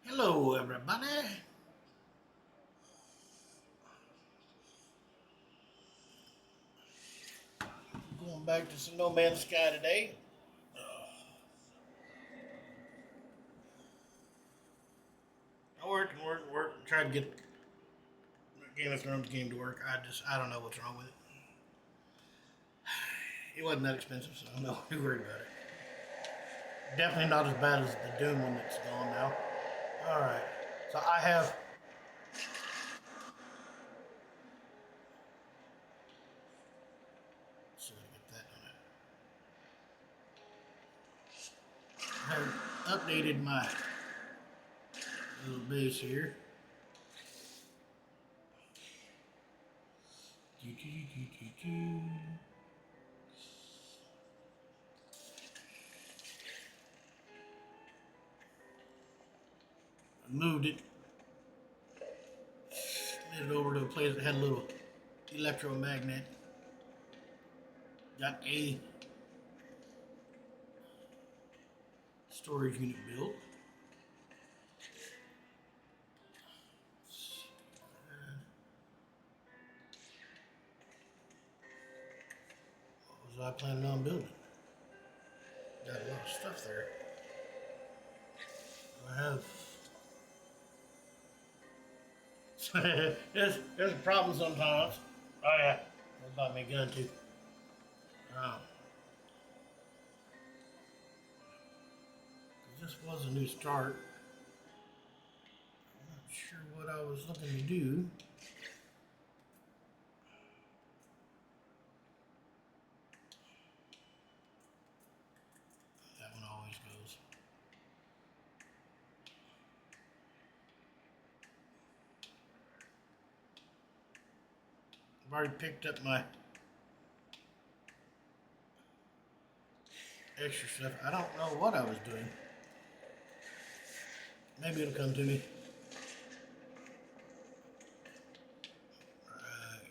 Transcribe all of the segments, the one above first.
Hello, everybody. Going back to some No Man's Sky today. I work. Tried to get Game of Thrones game to work. I don't know what's wrong with it. It wasn't that expensive, so I'm not too worried about it. Definitely not as bad as the Doom one that's gone now. All right, so I have. Let's see if I get that on it. I have updated my little base here. I moved it, slid it over to a place that had a little electromagnet. Got a storage unit built. What was I planning on building? Got a lot of stuff there. I have. there's a problem sometimes. Oh yeah, that's about my gun too. Um, this was a new start. I'm not sure what I was looking to do. That one always goes. I've already picked up my extra stuff. I don't know what I was doing. Maybe it'll come to me. Right here.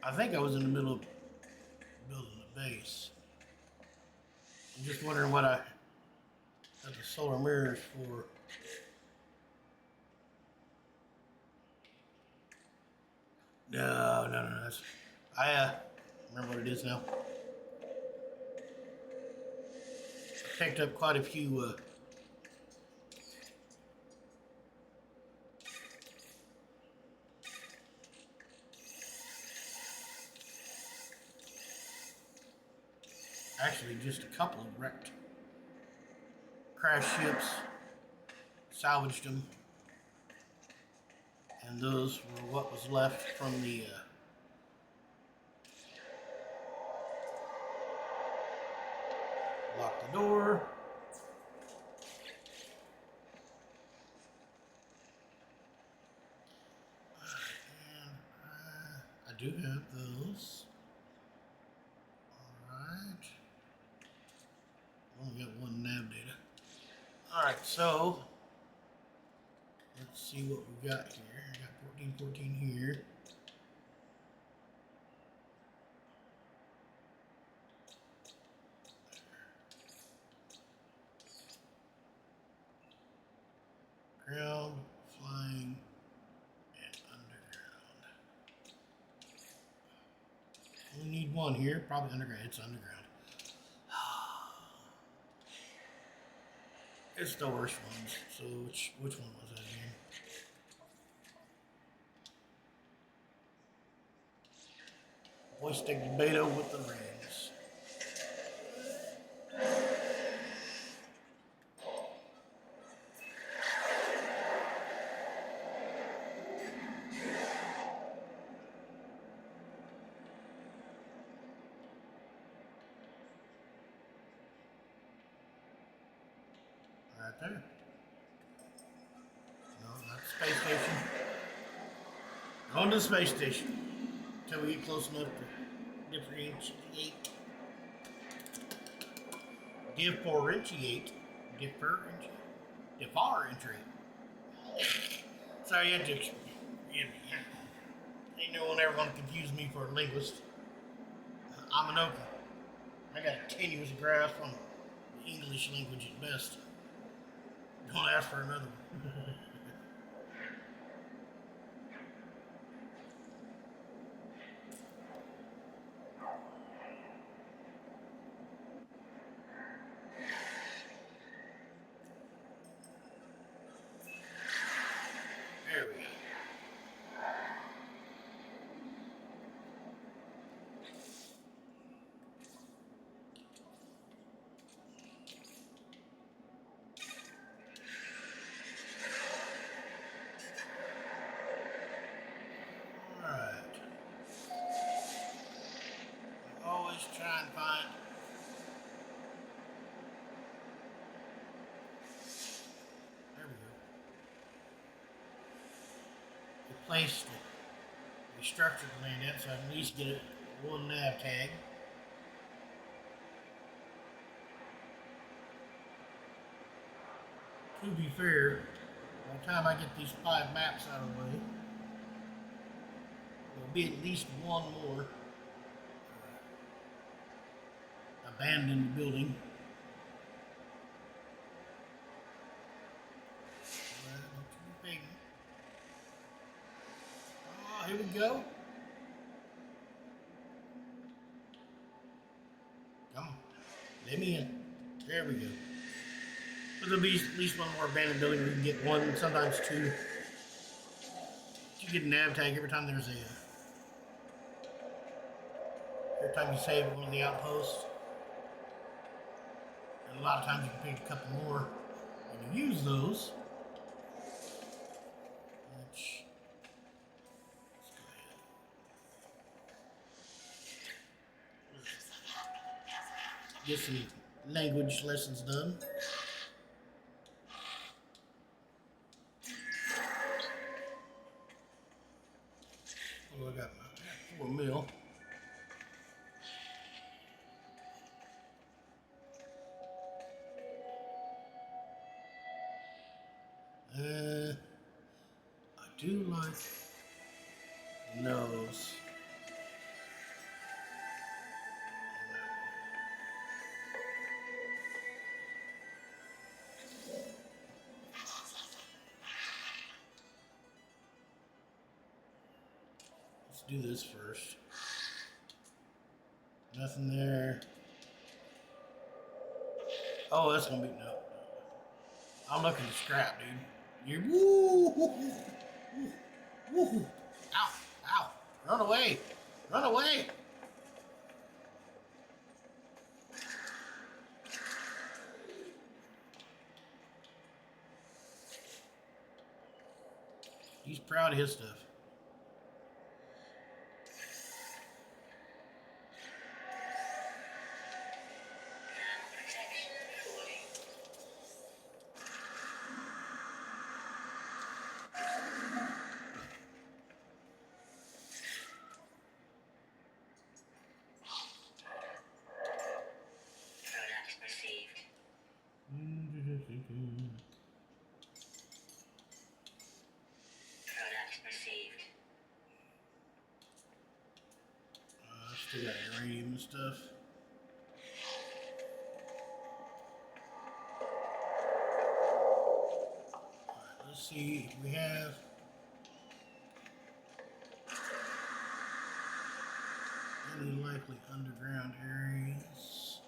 I think I was in the middle of building the base. I'm just wondering what I got the solar mirrors for. No. That's I remember what it is now. I picked up quite a few. Actually, just a couple of wrecked crash ships. Salvaged them, and those were what was left from the. Lock the door. And I do have those. Alright. Only got one nav data. Alright, so let's see what we got here. I got 1414 here. Ground, flying, and underground. We need one here, probably underground. It's underground. It's the worst ones. So which one was that again? Hoisting the beta with the rings. Right there. No, not the space station. Going to the space station until we get close enough to differentiate, differentiate, differentiate. Sorry, you had to excuse me. Ain't no one ever gonna confuse me for a linguist. I'm an Okie. I got a tenuous grasp on the English language at best. Don't ask for another one. There we go. Alright. Always try and find there we go. The place that we structured the land at, so I can at least get it one nav tag. To be fair, by the time I get these 5 maps out of the way, there'll be at least one more abandoned building. Oh, here we go. Come on. Let me in. There we go. But there'll be at least one more abandoned building. We can get one, sometimes two. You get a nav tag every time there's every time you save one of the outposts. And a lot of times you can pick a couple more and you use those. Which, let's go ahead. Get some language lessons done. Oh, I got 4 mil. I do like nose. Let's do this first. Nothing there. Oh, that's gonna be no. I'm looking to scrap, dude. You're woo, woo, woo. Ow, ow. Run away. Run away. He's proud of his stuff. Still got uranium and stuff. Alright, let's see if we have any likely underground areas.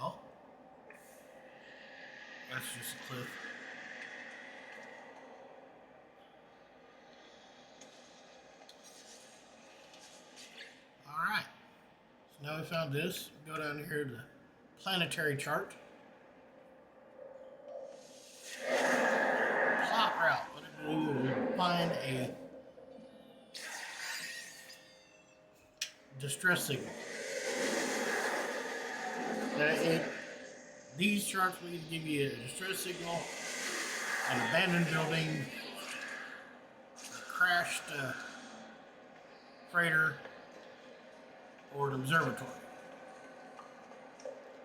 Oh, that's just a cliff. Alright, so now we found this. Go down here to the planetary chart. Plot route. What did we do? Find a distress signal. These charts will either give you a distress signal, an abandoned building, a crashed freighter, or an observatory.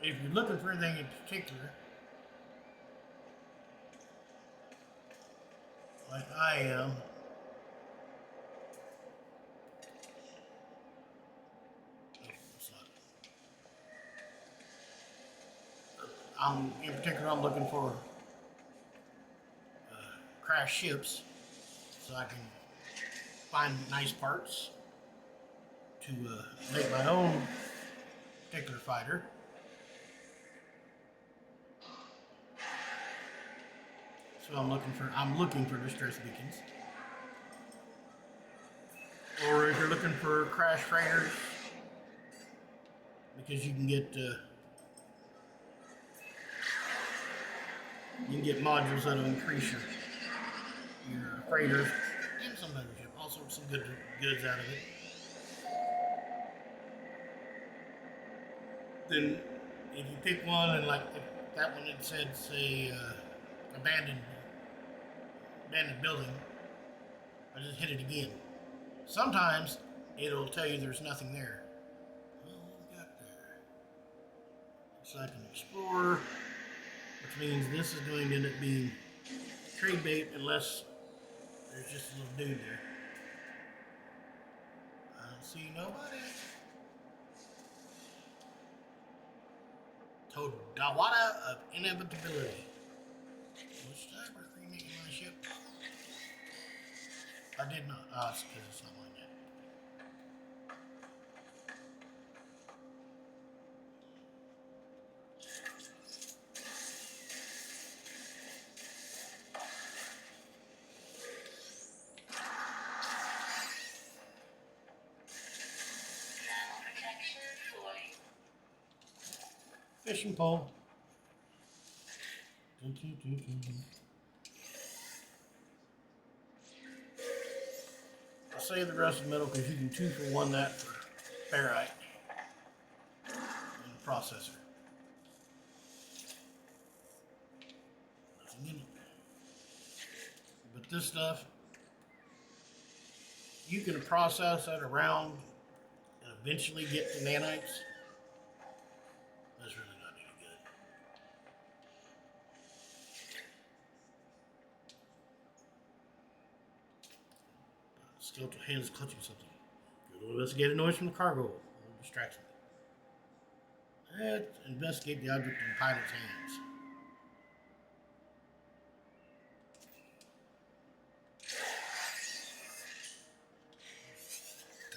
If you're looking for anything in particular, like I am, I'm looking for crash ships so I can find nice parts to make my own particular fighter. So I'm looking for distress beacons. Or if you're looking for crash freighters, because you can get modules that'll increase your freighters and sometimes you get all sorts of goods out of it. Then if you pick one and like that one that said say abandoned building, I just hit it again. Sometimes it'll tell you there's nothing there. Well, what we got there? Looks like an explorer, which means this is going to end up being trade bait unless there's just a little dude there. I don't see nobody. Todawada of Inevitability. Which type are you making my ship? I did not. It's because it's not mine yet. Fishing pole. I'll save the rest of the metal because you can 2-for-1 that for ferrite and the processor. Nothing in it. But this stuff, you can process that around and eventually get to nanites. That's really not any good. Still hands clutching something. Go to investigate a noise from the cargo. It'll distract me. Let's investigate the object in the pilot's hands.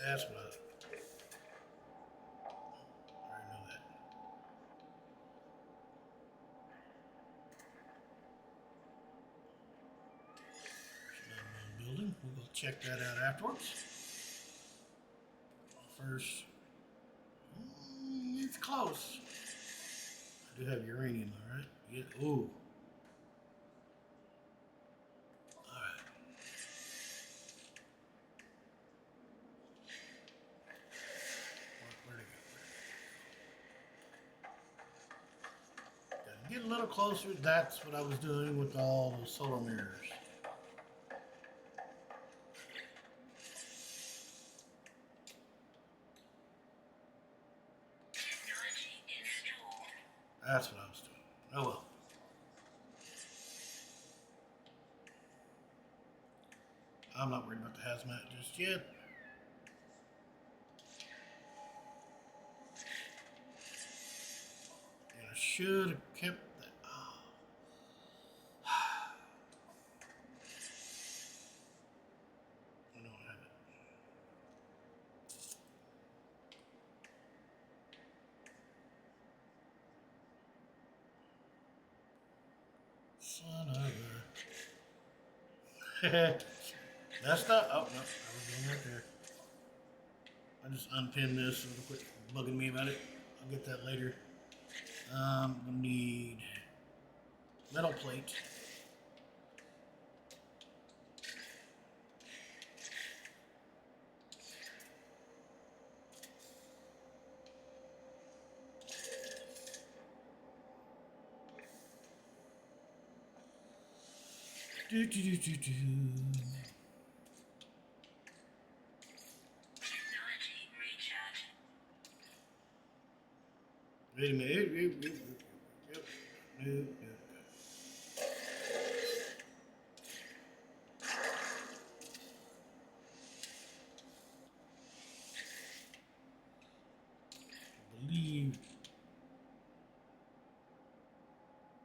That's what I already know that. Building. We'll check that out afterwards. First, it's close. I do have uranium, all right. Yeah. Ooh. All right. Where'd it go? Gotta get a little closer. That's what I was doing with all the solar mirrors. That's what I was doing. Oh well. I'm not worried about the hazmat just yet. And I should have kept that. Oh. I don't have it. Son of a. That's not. Oh, no. I was doing right there. I just unpinned this and quit bugging me about it. I'll get that later. We'll need metal plate. Do. Wait a minute. No. I believe.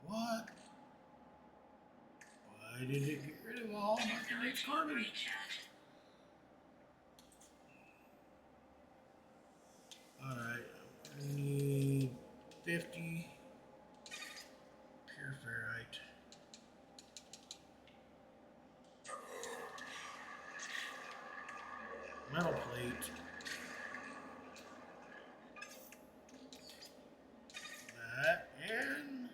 What? Why did it get rid of all my condensed carbon? Alright, I need 50 pure ferrite. Metal plate. That and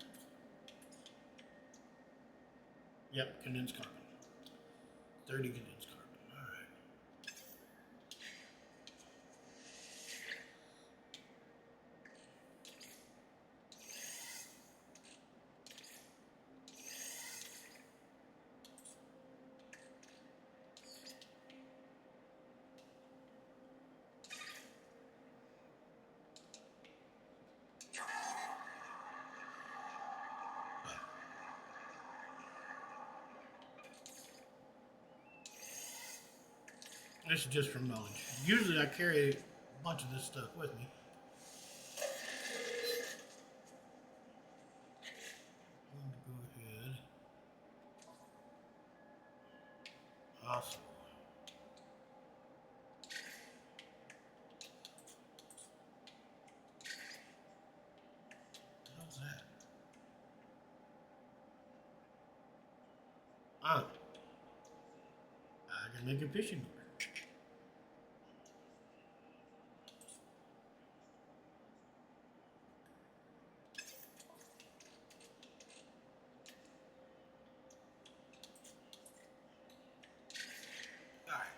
yep, condensed carbon. 30 condensed carbon. Alright. This is just from knowledge. Usually I carry a bunch of this stuff with me. I'm going to go ahead. Awesome. How's that? Ah. I can make a fishing lure.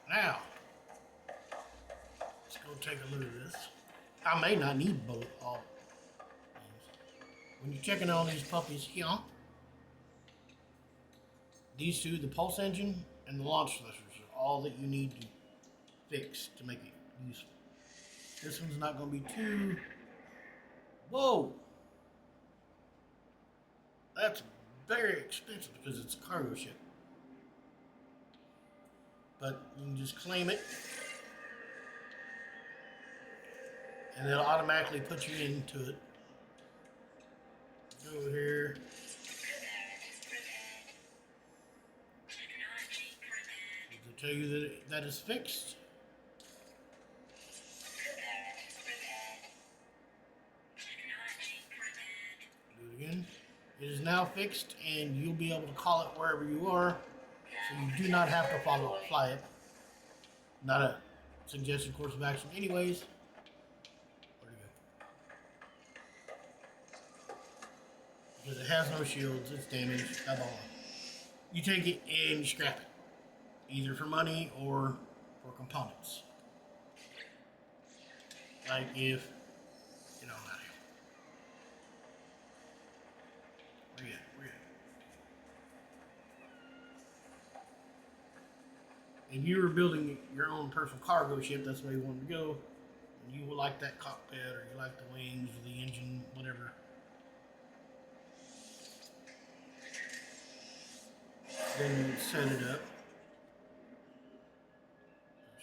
Now, let's go take a look at this. I may not need both all things. When you're checking on these puppies here, these two, the pulse engine and the launch thrusters, are all that you need to fix to make it useful. This one's not going to be too... Whoa! That's very expensive because it's a cargo ship. But you can just claim it, and it'll automatically put you into it. Go over here. It'll tell you that that is fixed. Do it again. It is now fixed, and you'll be able to call it wherever you are. So you do not have to fly it. Not a suggested course of action anyways. Where'd it go? Because it has no shields, it's damaged, blah, blah, blah. You take it and you scrap it. Either for money or for components. Like if, you know, not here. Where you at? If you were building your own personal cargo ship, that's where you wanted to go, and you would like that cockpit, or you like the wings, or the engine, whatever. Then you would set it up.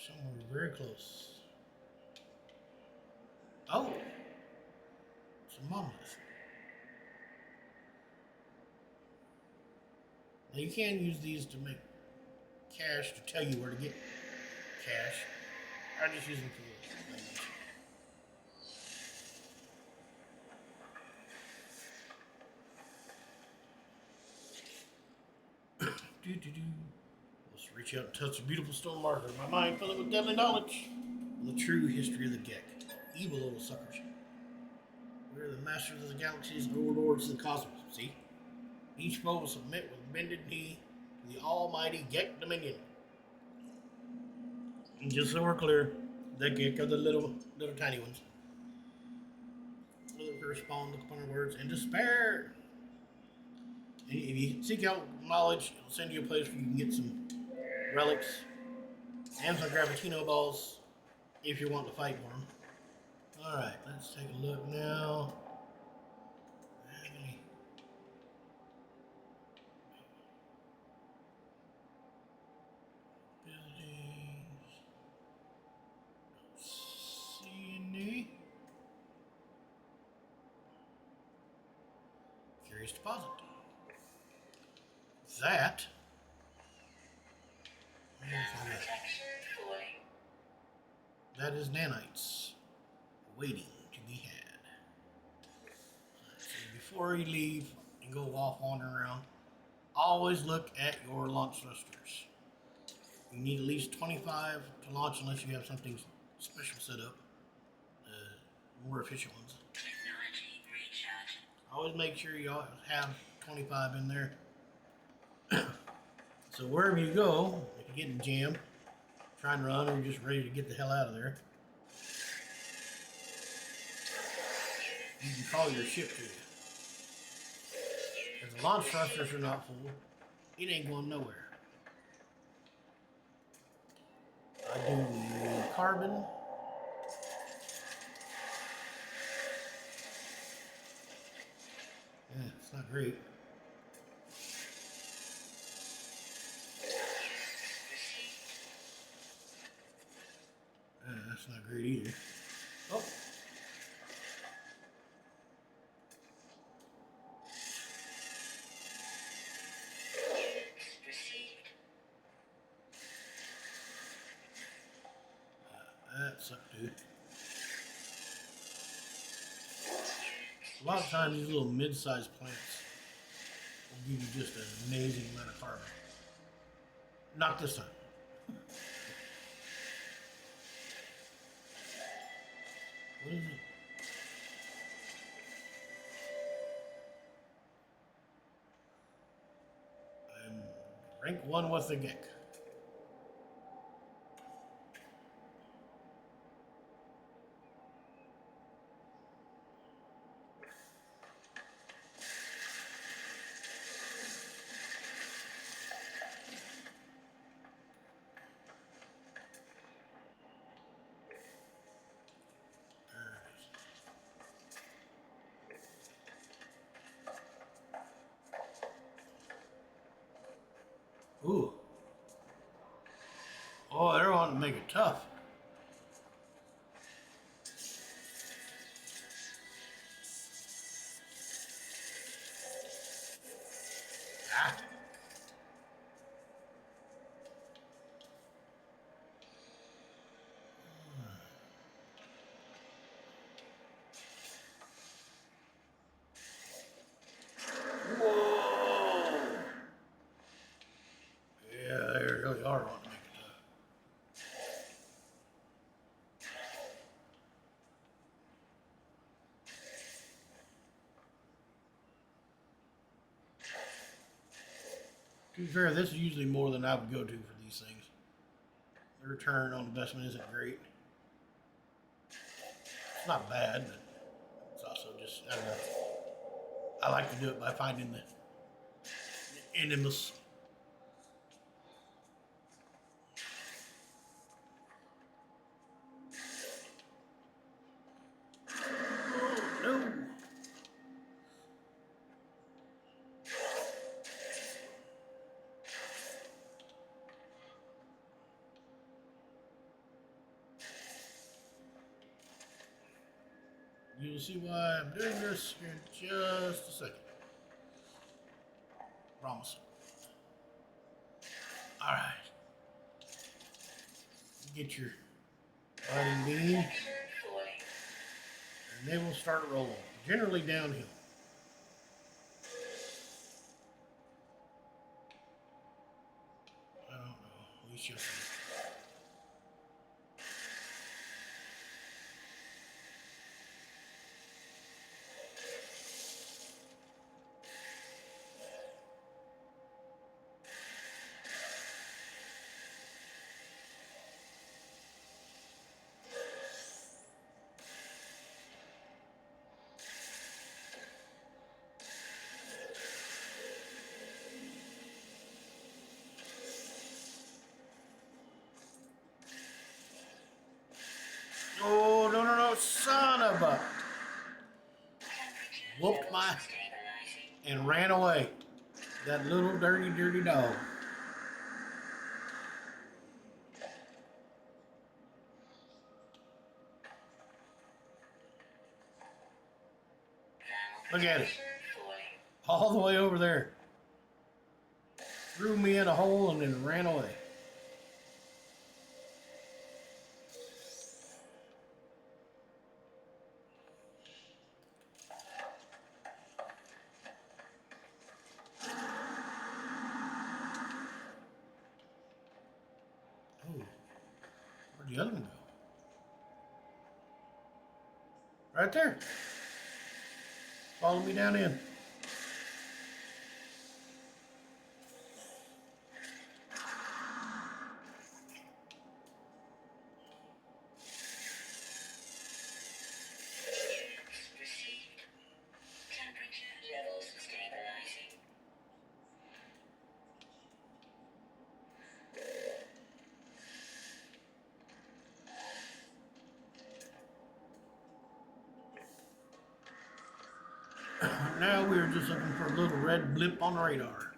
Somewhere very close. Oh! It's a monolith. Now you can use these to make cash to tell you where to get cash. I just use them for the language. Let's reach out and touch a beautiful stone marker. My mind filling with deadly knowledge of the true history of the Gek. Evil little suckers. We're the masters of the galaxies and overlords of the cosmos. See? Each foe will submit with bended knee to the almighty Gek dominion. And just so we're clear, the Gek are the little tiny ones. Will correspond, look upon our words, in despair. And if you seek out knowledge, it'll send you a place where you can get some relics and some gravitino balls if you want to fight for them. Alright, let's take a look now. Curious deposit. That. That is nanites waiting to be had. So before you leave and go off wandering around, always look at your launch thrusters. You need at least 25 to launch unless you have something special set up. More efficient ones. Always make sure you have 25 in there. So wherever you go, if you get in jam, trying to run or you're just ready to get the hell out of there, you can call your ship to you. If the launch thrusters are not full, it ain't going nowhere. I do the carbon. Yeah, it's not great. That's not great either. Oh. That sucked, dude. A lot of times these little mid-sized plants will give you just an amazing amount of carbon. Not this time. What is it? I'm rank 1 with the Gek. Ooh. Oh, they're wanting to make it tough. Ah. Whoa. Yeah, they really are wanting to make it tough. To be fair, this is usually more than I would go to for these things. The return on investment isn't great. It's not bad, but it's also just, I don't know. I like to do it by finding the enemies. No. You'll see why I'm doing this here in just a second. Promise. Alright. Get your lighting beam. And they will start rolling. Generally downhill. I don't know. We shall see. Oh, no, no, no, son of a... Whooped my... and ran away. That little dirty, dirty dog. Look at it. All the way over there. Threw me in a hole and then ran away. Oh, where'd the other one go? Right there. Follow me down in. Now we're just looking for a little red blip on the radar.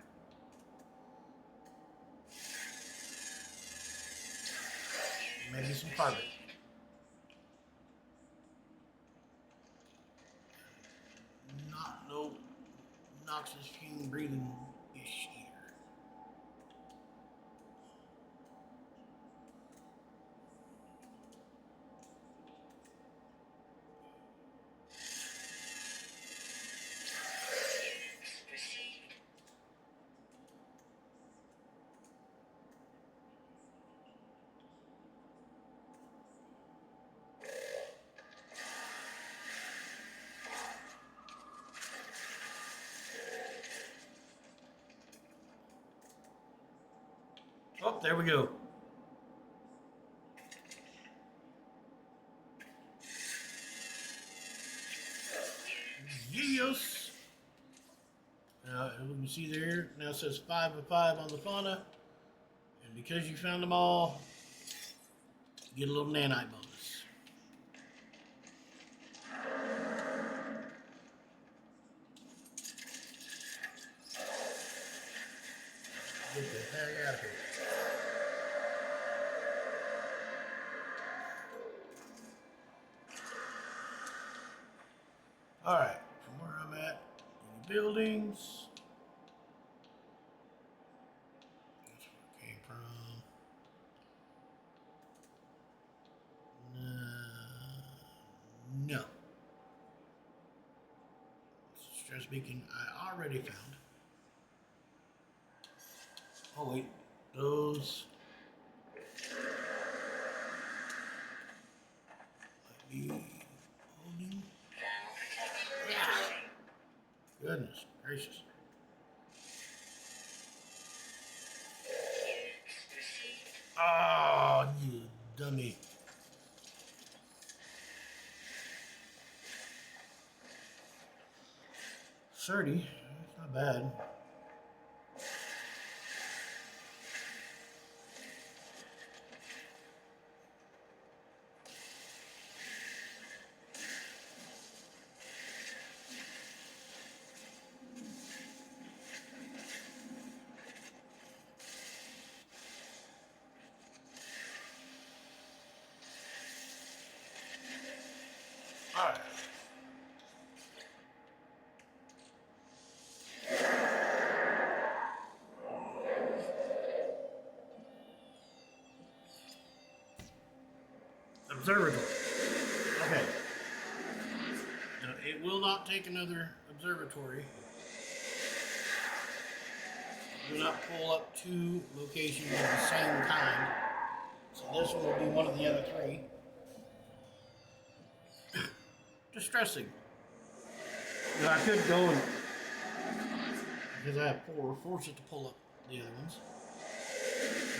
Maybe some carbon. Not no noxious fume breathing ish here. Oh, there we go. Yes. Now, we can see there, now it says 5 of 5 on the fauna. And because you found them all, you get a little nanite bonus. Get the heck out of here. Alright, from where I'm at, any buildings. That's where it came from. No. Stress beacon I already found. Oh wait, those might be holding. Yeah. Goodness gracious. Oh, you dummy. $30, that's not bad. Alright. Observatory. Okay. Now, it will not take another observatory. Do not pull up 2 locations of the same kind. So this one will be one of the other 3. Distressing. Now I could go and, because I have 4, force it to pull up the other ones.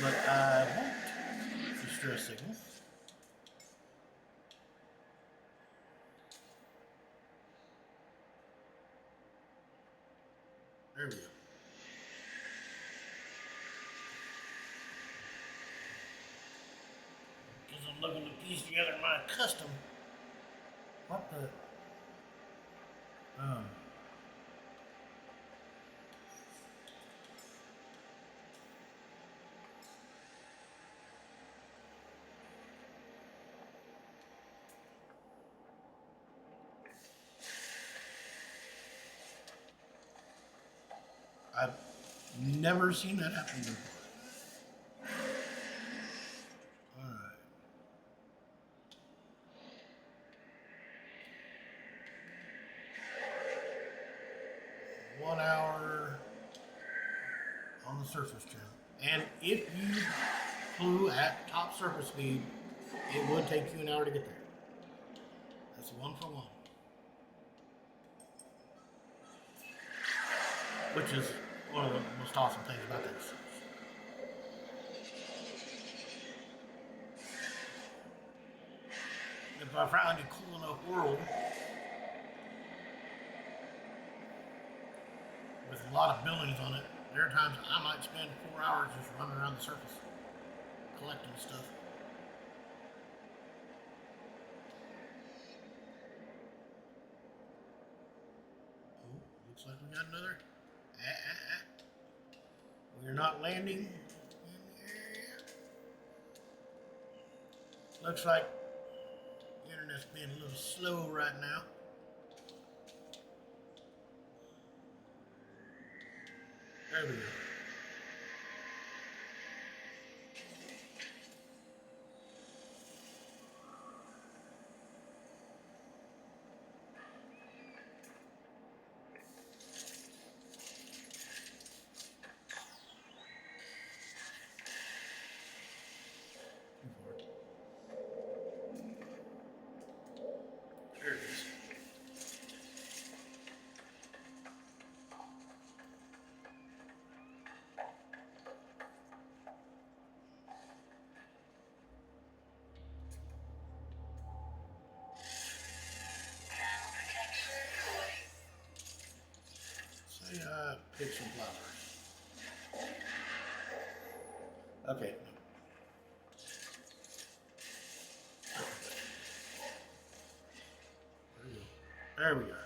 But I won't. Distress signal. There we go. Because I'm looking to piece together my custom. What the? Never seen that happen before. Alright. One hour on the surface trim. And if you flew at top surface speed, it would take you an hour to get there. That's 1 for 1. Which is one of the most awesome things about this. If I found a cool enough world with a lot of buildings on it, there are times I might spend 4 hours just running around the surface, collecting stuff. Oh, looks like we got another. We're not landing in the area. Looks like the internet's being a little slow right now. There we go. There it is. Say pick some flowers. Okay. There we are.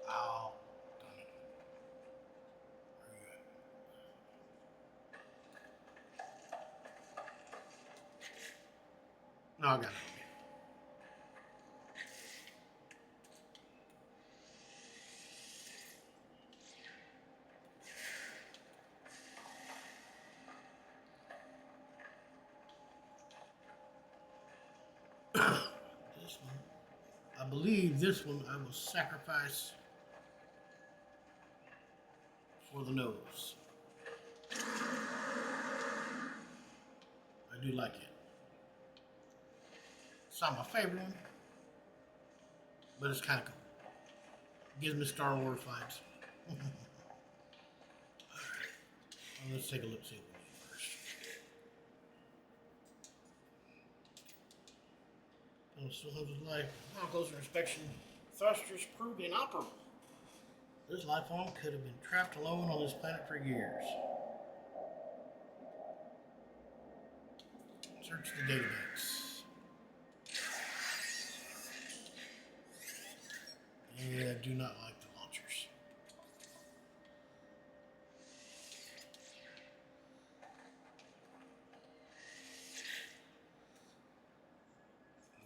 Oh, done it. Very good. No, I got it. This one, I believe this one I will sacrifice for the nose. I do like it. It's not my favorite one, but it's kind of cool. Gives me Star Wars vibes. Alright. Well, let's take a look, see what we need first. Oh, still has his life. Now closer inspection. Thrusters proved inoperable. This life form could have been trapped alone on this planet for years. Search the database. Yeah, I do not like the launchers.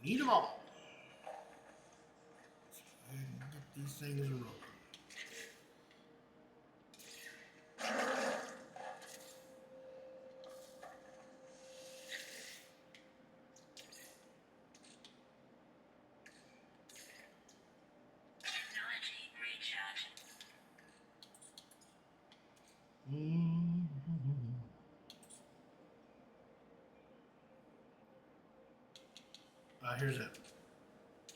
Need them all. And get these things rolling. Here's it.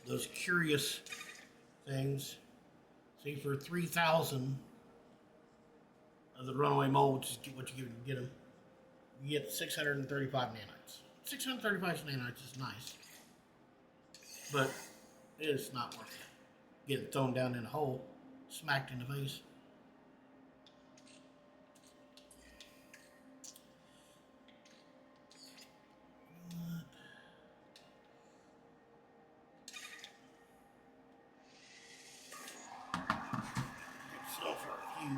Those curious things. See, for 3,000 of the runaway mold, which is what you get them, you get 635 nanites. 635 nanites is nice, but it is not worth it. getting thrown down in a hole, smacked in the face. So for a few.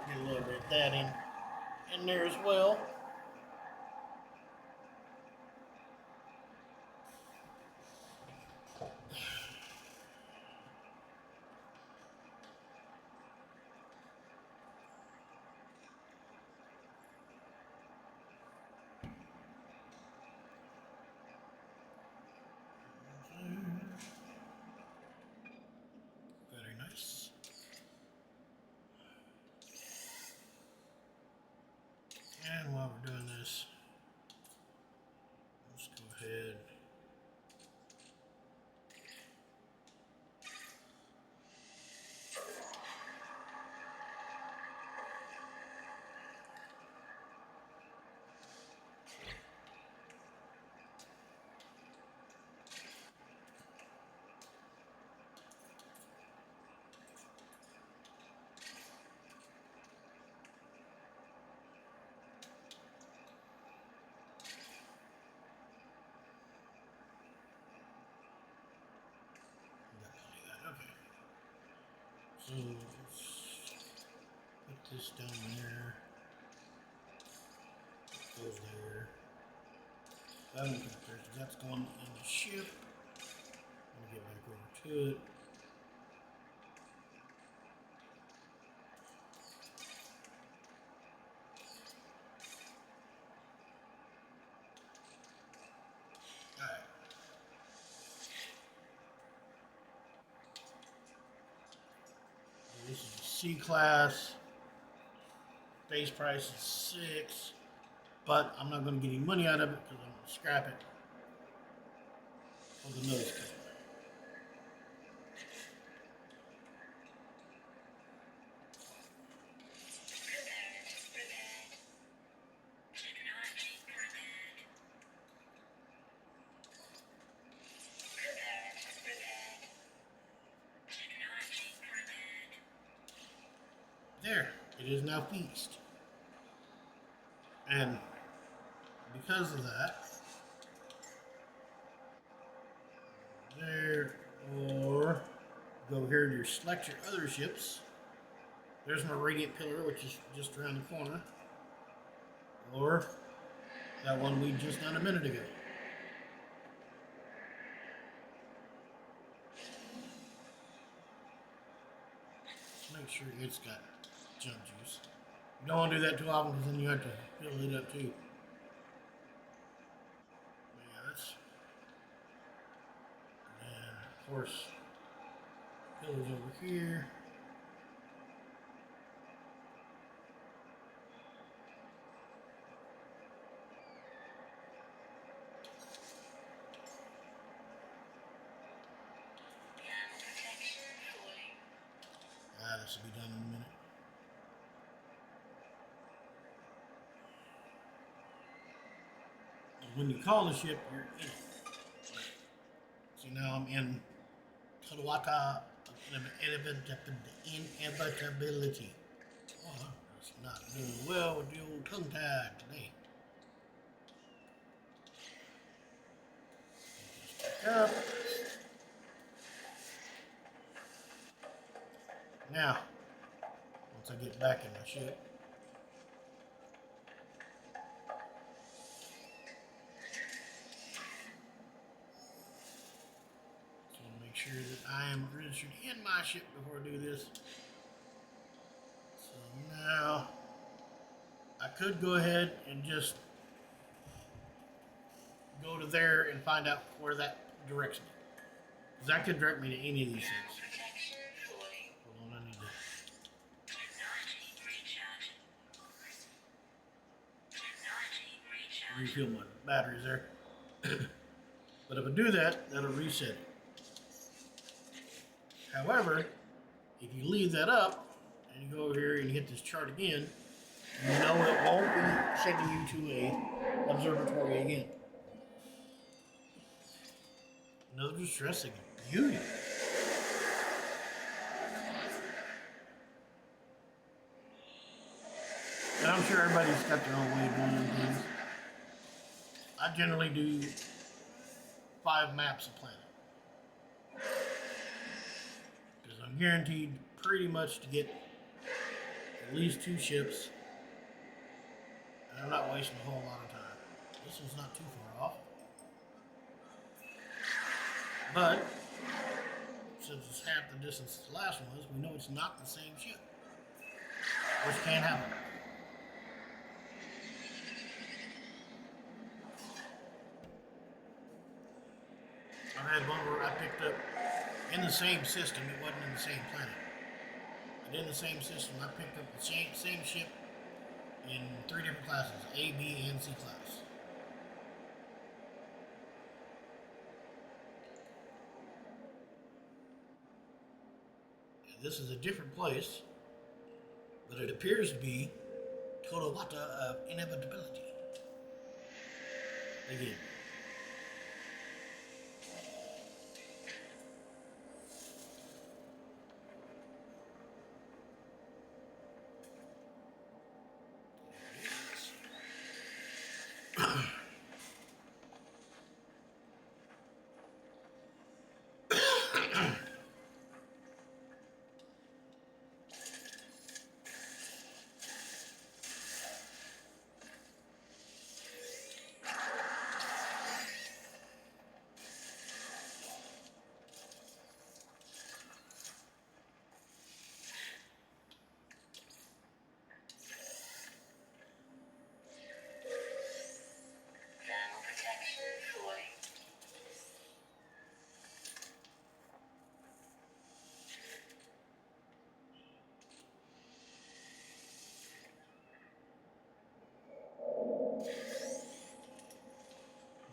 Get a little bit of that in there as well. Very nice. And while we're doing this, let's go ahead. Okay. So let's put this down there. Goes there. That's going in the ship. I'm gonna get back over to it. Alright. This is a C class. Base price is 6. But I'm not going to get any money out of it because I'm going to scrap it for the nose cut. There, it is now feast. And because of that, there, or go here to select your other ships. There's my radiant pillar, which is just around the corner. Or that one we just done a minute ago. Let's make sure it's got junk juice. You don't want to do that too often because then you have to fill it up too. Yeah, that's. And of course, pillars over here. This will be done in a minute. When you call the ship, you're in it. So now I'm in Kalawata inevitability. Oh, it's not doing well with the old tongue tag today. Back up. Now, once I get back in my ship, just want to make sure that I am registered in my ship before I do this. So now, I could go ahead and just go to there and find out where that directs me. Because that could direct me to any of these things. Hold on, I need to refill my batteries there. But if I do that, that'll reset it. However, if you leave that up and you go over here and you hit this chart again, you know it won't be sending you to a observatory again. Another distressing beauty. And I'm sure everybody's got their own way of doing things. I generally do 5 maps a planet. Because I'm guaranteed pretty much to get at least 2 ships. And I'm not wasting a whole lot of time. This one's not too far off. But, since it's half the distance the last one was, we know it's not the same ship. Which can't happen. I had one where I picked up in the same system, it wasn't in the same planet. But in the same system, I picked up the same ship in 3 different classes, A, B, and C class. This is a different place, but it appears to be total lotsa of inevitability. Again.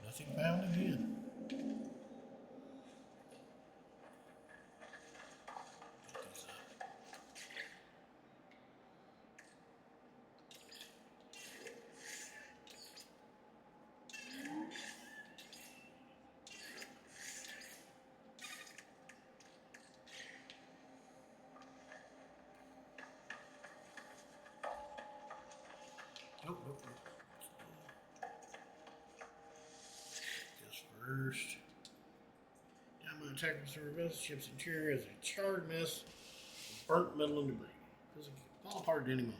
Nothing found again. Nope, nope, nope. First, down my attacker service, ship's interior is a charred mess of burnt metal and debris. Doesn't fall apart at any moment.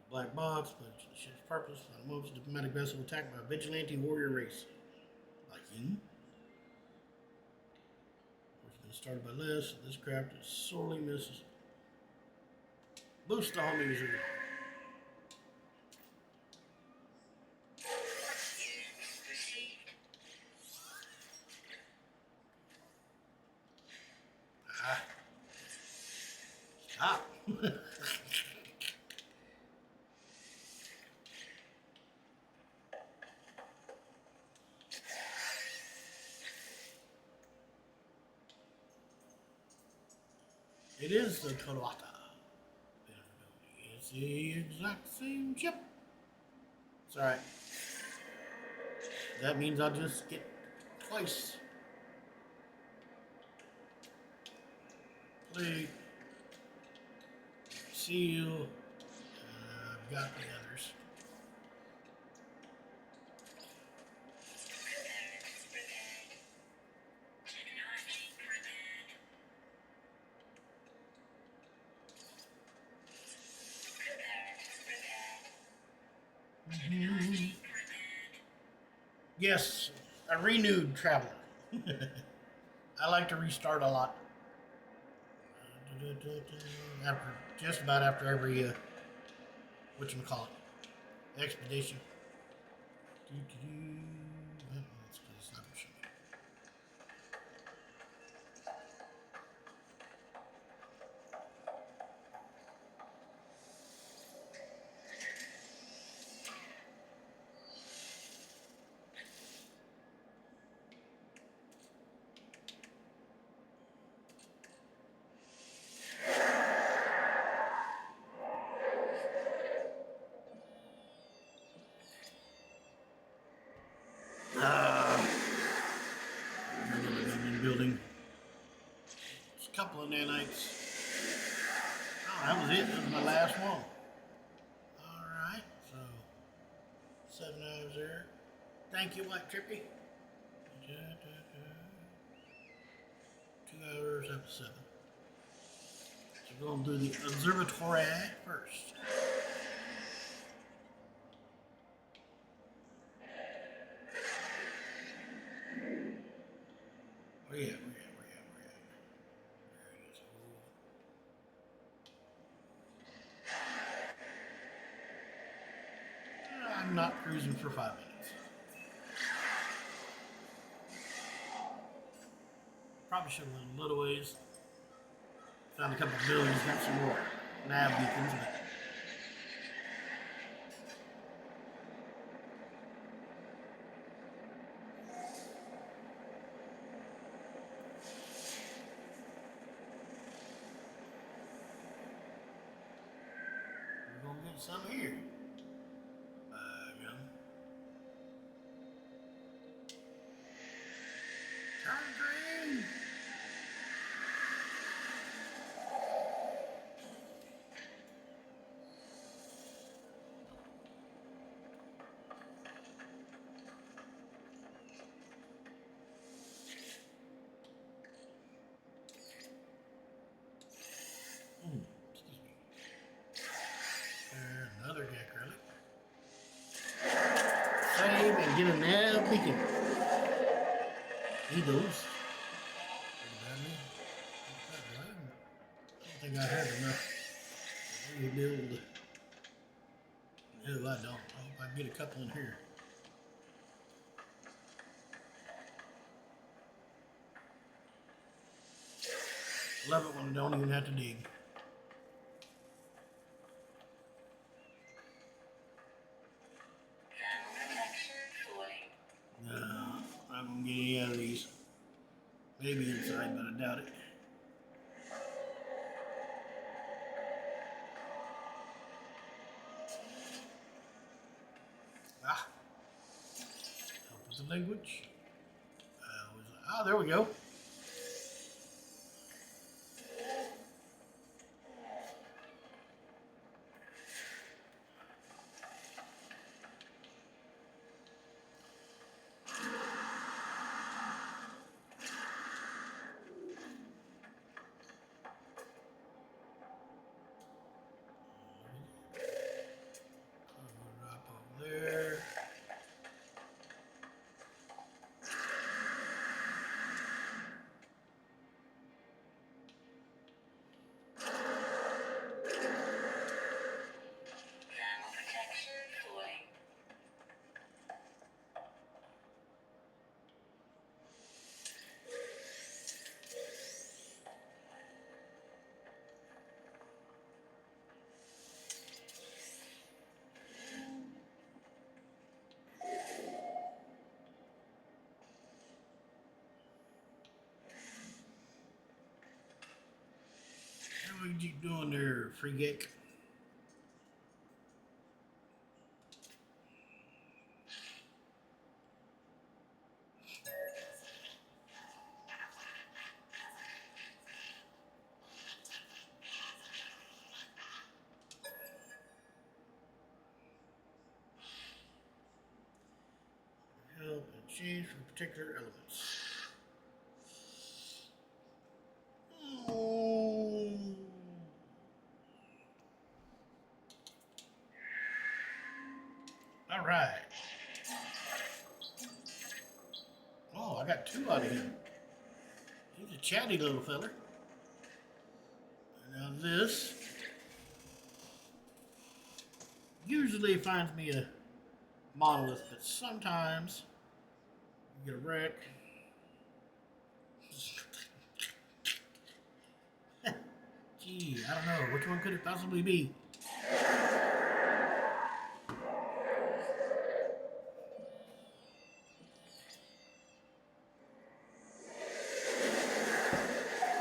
Black box, but the ship's purpose, a most diplomatic vessel attacked by a vigilante warrior race. Like you. It's been started by Les, so this craft is sorely misses. Boost the homing reserve. Stop. It is the Kalwata. It's the exact same ship. It's alright. That means I'll just get twice. Plate. Seal. I've got the others. Yes, a renewed traveler. I like to restart a lot. After just about after every whatchamacallit, expedition. Let's play sniper shooting. Building. Just a couple of nanites. Oh, that was it. That was my last one. Alright, so 7 hours there. Thank you, White Trippy. 2 hours after 7. So we're going to do the observatory first. Where you at? Where it is. I'm not cruising for 5 minutes. Probably should have went a little ways. Found a couple of buildings, got some more nav beacons, but we're gonna get some here. Turn green. Excuse me. Another deck relic. Save and get a nav beacon. Need those. I don't think I have enough to rebuild. No, I don't. I hope I can get a couple in here. Love it when I don't even have to dig. No, I'm not gonna get any out of these. Maybe inside, but I doubt it. Help with the language. There we go. There. What you doing there, free geek? Help and change for particular elements. All right. Oh, I got 2 out of him. He's a chatty little feller. Now this usually finds me a monolith, but sometimes you get a wreck. Gee, I don't know. Which one could it possibly be?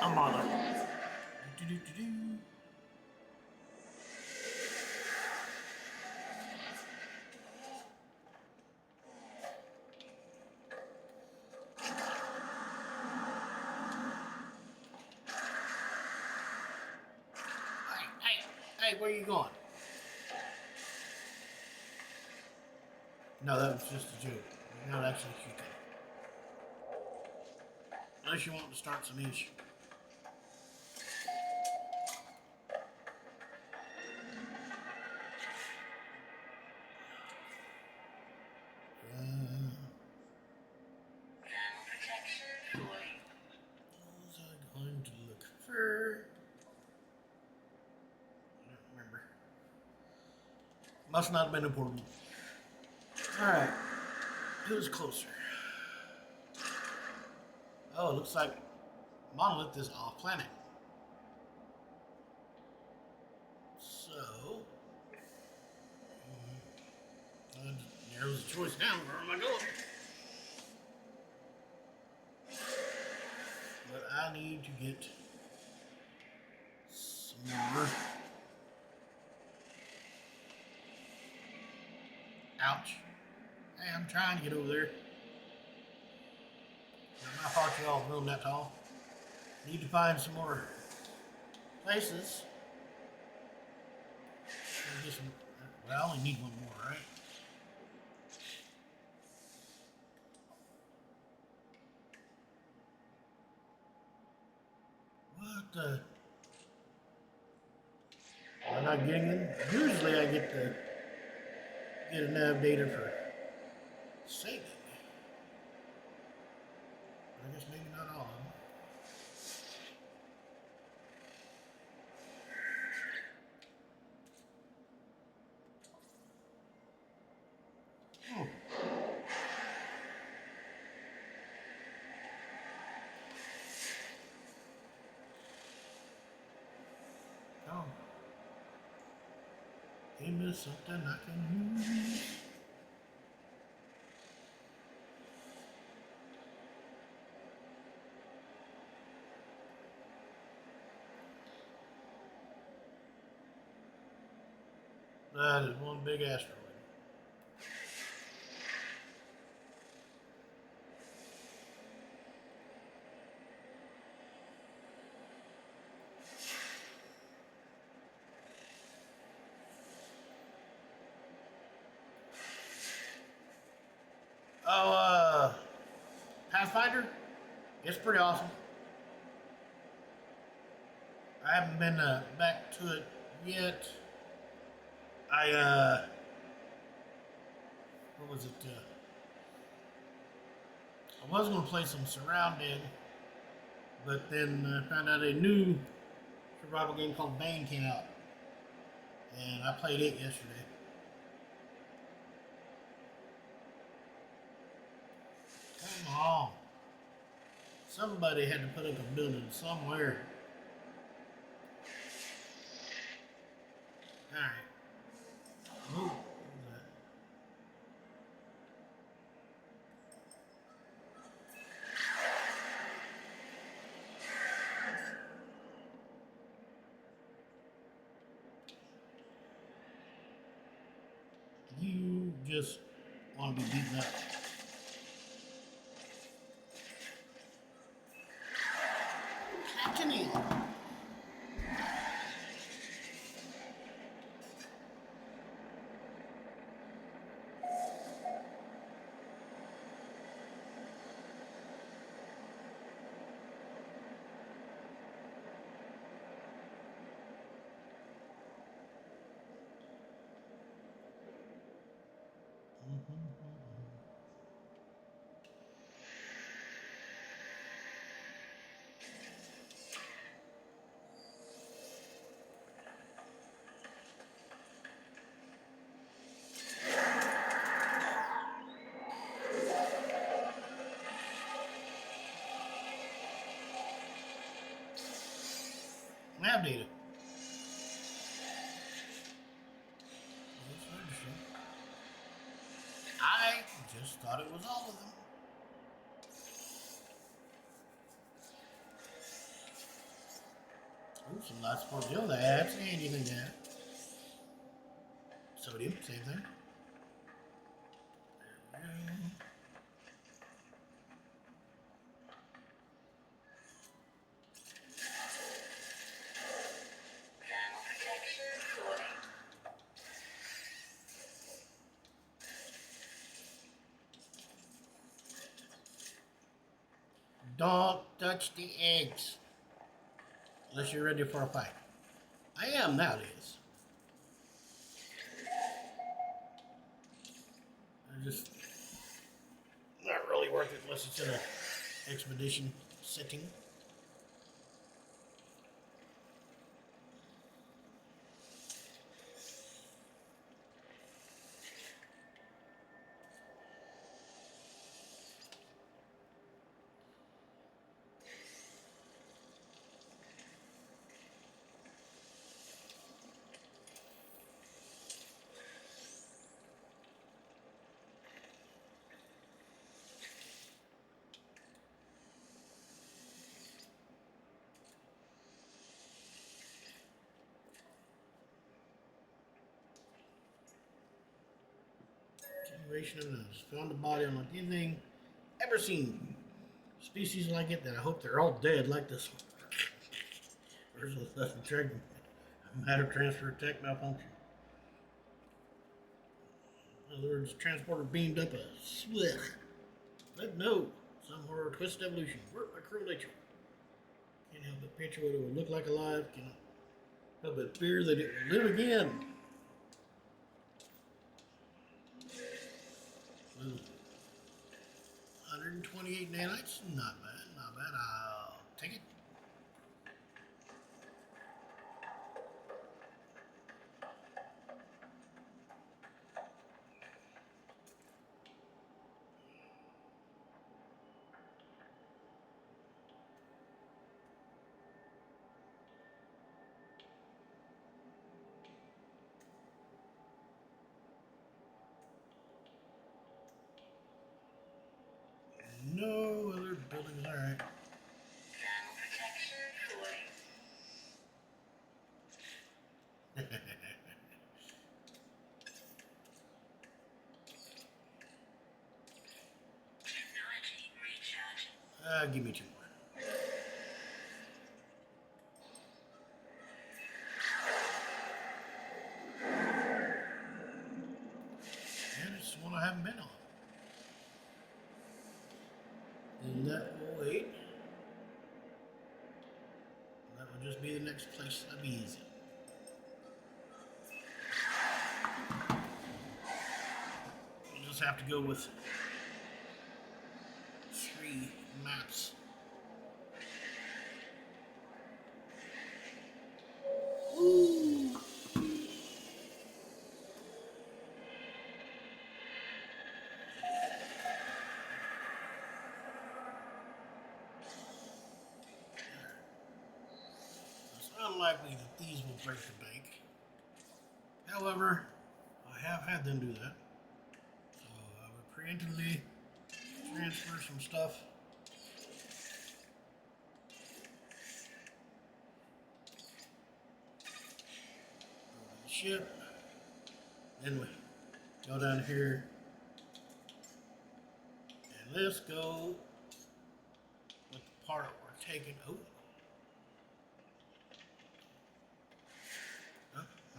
A monolith. Do-do-do-do. Hey, where you going? No, that was just a joke. You're not actually shooting. Unless you want to start some issue. What was I going to look for? I don't remember. Must not have been important. Alright. Who's closer? Oh, it looks like Monolith is off planet. So, that narrows the choice down. Where am I going? But I need to get some more. Ouch. Hey, I'm trying to get over there. My heart's all grown that tall. Need to find some more places. Well, I only need one more, right? What the? Am I not getting them? Usually I get a nav data for saving. But I guess maybe not all of them. Oh. Give me something I can use. That is one big asteroid. Oh, Pathfinder? It's pretty awesome. I haven't been back to it yet. What was it? I was going to play some Surrounded, but then found out a new survival game called Bane came out. And I played it yesterday. Come on. Somebody had to put up a building somewhere. Alright. Move. You just want to be beaten up. Captain E. nav data. I just thought it was all of them. Oh, some light support gel. That's anything there. Sodium, same thing. There we go. Don't touch the eggs. Unless you're ready for a fight. I am nowadays. They're just not really worth it unless it's in an expedition setting. Continuation of those. Found a body unlike anything ever seen. Species like it that I hope they're all dead like this one. There's a dragon. Matter transfer tech malfunction. In other words, transporter beamed up a slip. But no, some horror twisted evolution. Work by cruel nature. Can't help but picture what it would look like alive. Can't help but fear that it will live again. Well, 128 nanites? Not bad, not bad. I'll take it. No other buildings, alright. Give me 2 more. And it's one I haven't been on. And that will wait. That will just be the next place. That'll be easy. We'll just have to go with 3 maps. Ooh. It's unlikely that these will break the bank. However, I have had them do that. So I would preemptively transfer some stuff. Over the ship. Then we go down here. And let's go with the part we're taking. Oh.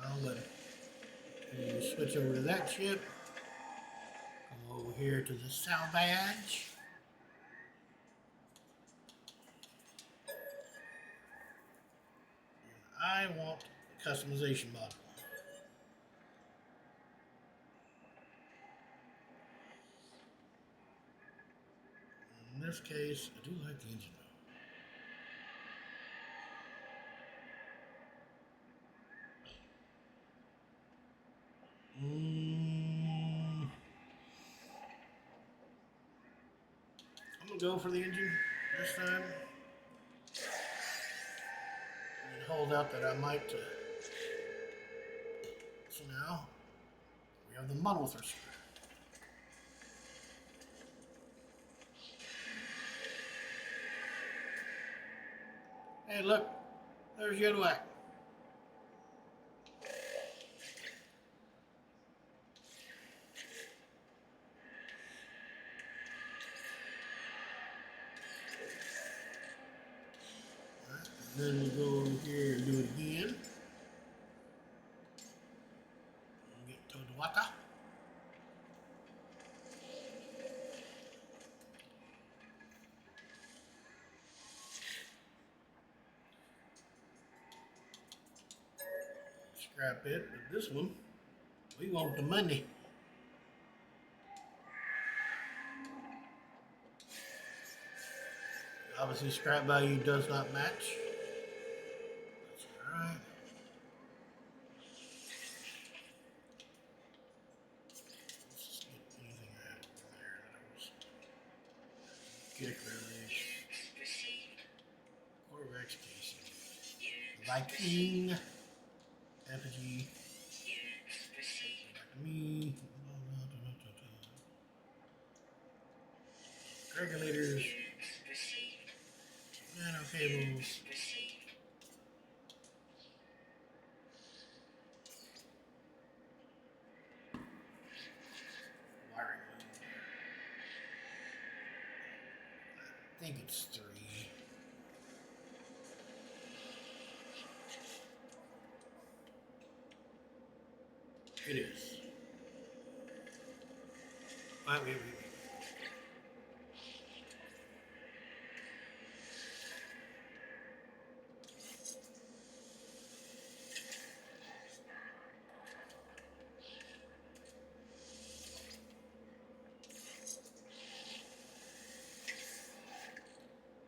I'll let it. And you switch over to that ship. Come over here to the salvage. And I want the customization model. In this case, I do like the engine. I'm gonna go for the engine this time. And holdout that I might. So now we have the model thruster. Hey, look, there's Yodwhack. Then we go over here and do it again. Get to the water. Scrap it, but this one, we want the money. Obviously, scrap value does not match. That's alright. Let's just get anything out of there that was. Get a relish. Corvex casing. Viking. Effigy. Back to me. Regulators. Nano cables. Wiring loom. I think it's 3. It is. Wait.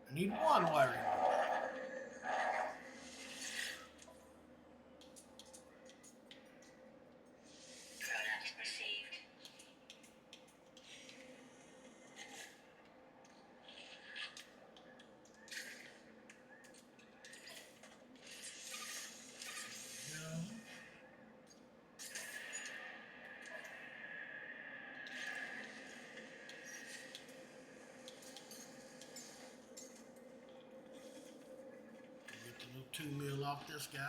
I need 1 wiring. Get the little 2 mil off this guy.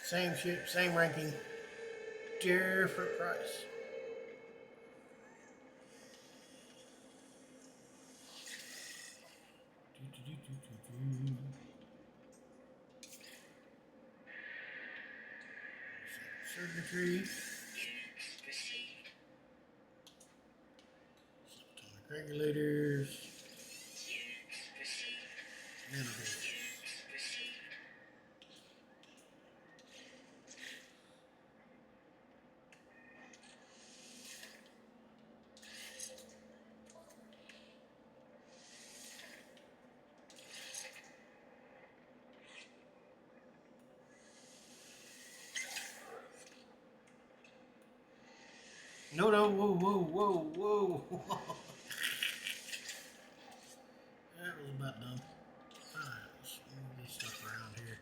Same ship, same ranking, different price. Circuitry. Subatomic regulators. Nanocables. No, whoa. That was about done. Alright, let's move this stuff around here.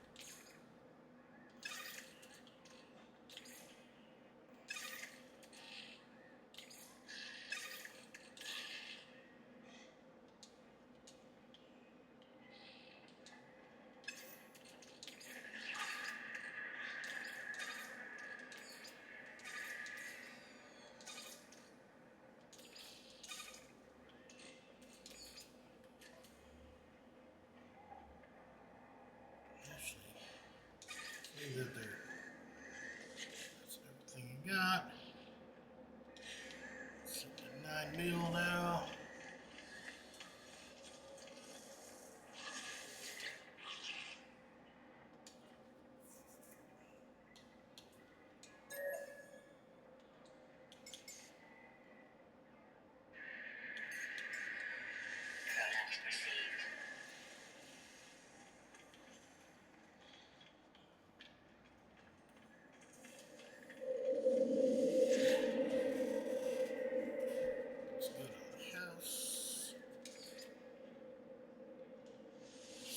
Actually,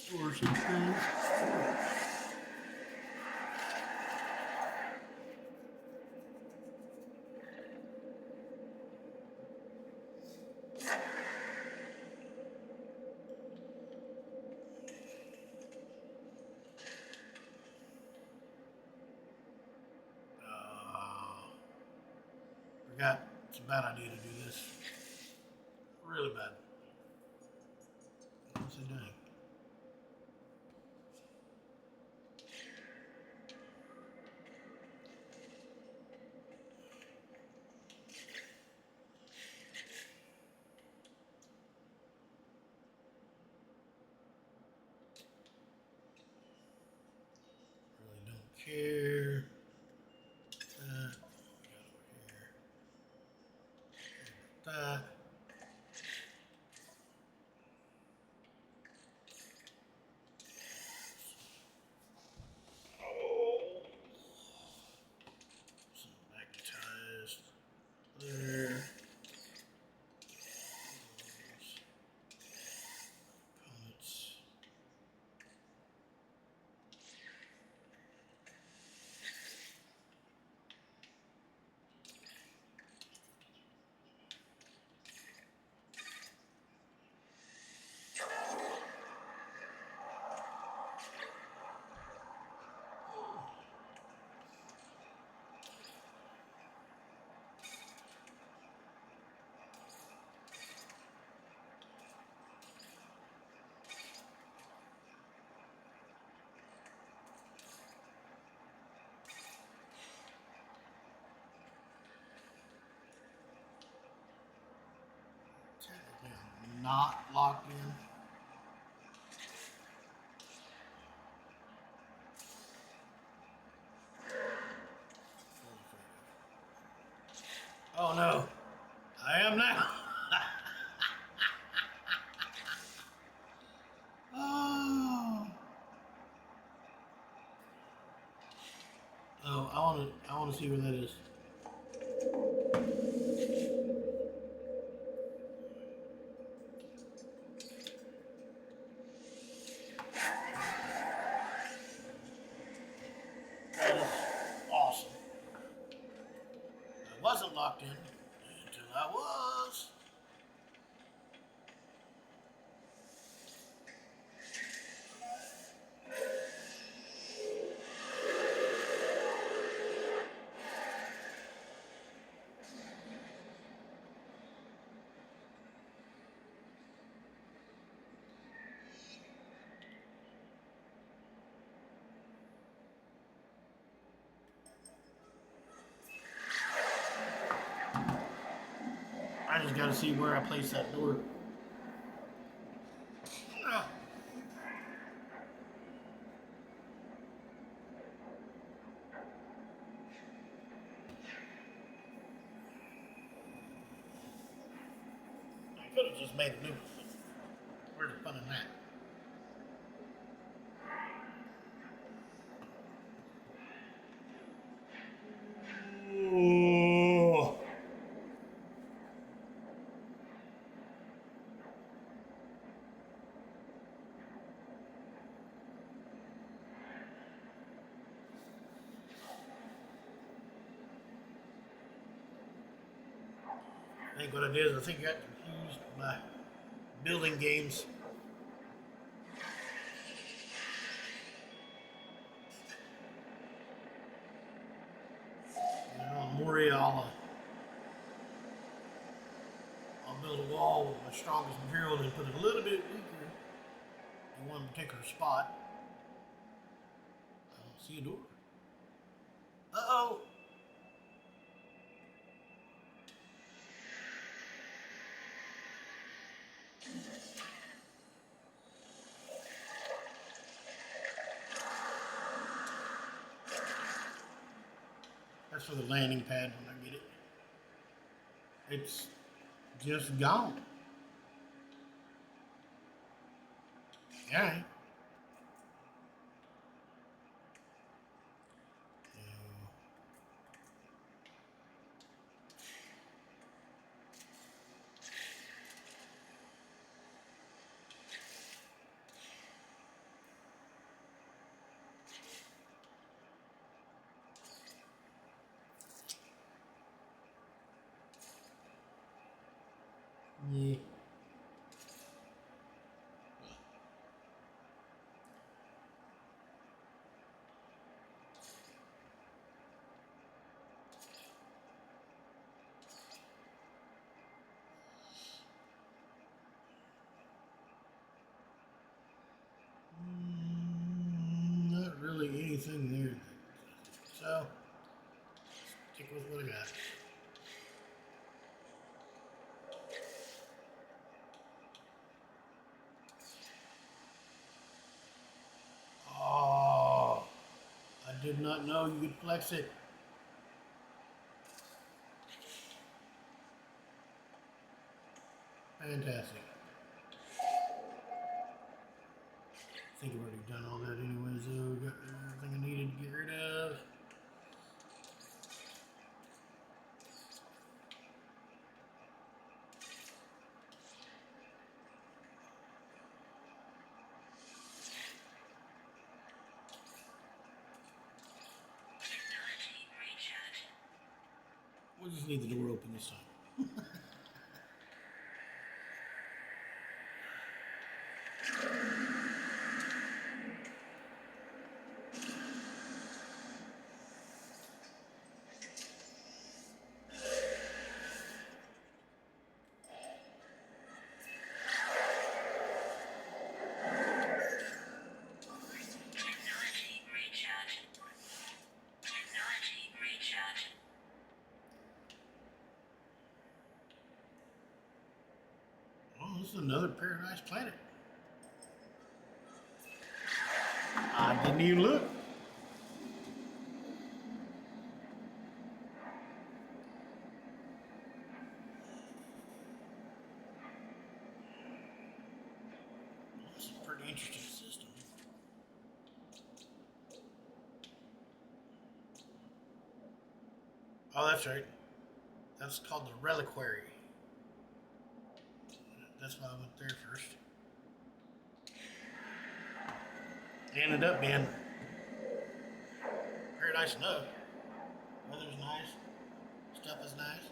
Store some things. Forgot it's a bad idea to do this. Really bad. What's it doing? Really don't care. That. Some magnetized there. Components. Not locked in. Oh no, I am now. Oh. Oh, I want to see where that is. That is awesome. I wasn't locked in until I was. I just got to see where I place that door. I could have just made a new one. Where's the fun in that? Oh. I think what it is, I think I got confused by building games. You know, on Moria, I'll build a wall with my strongest material and put it a little bit weaker in one particular spot. I don't see a door. Uh-oh. That's for the landing pad when I get it. It's just gone. Yeah. anything there. So, stick with what I got. Oh, I did not know you could flex it. Fantastic. I think I've already done all that anyways, though. Got everything I needed to get rid of. We'll just leave the door open this time. Oh, this is another paradise planet. I didn't even look. This is a pretty interesting system. Oh, that's right. That's called the reliquary. That's why I went there first. It ended up being paradise enough. Weather's nice. Stuff is nice.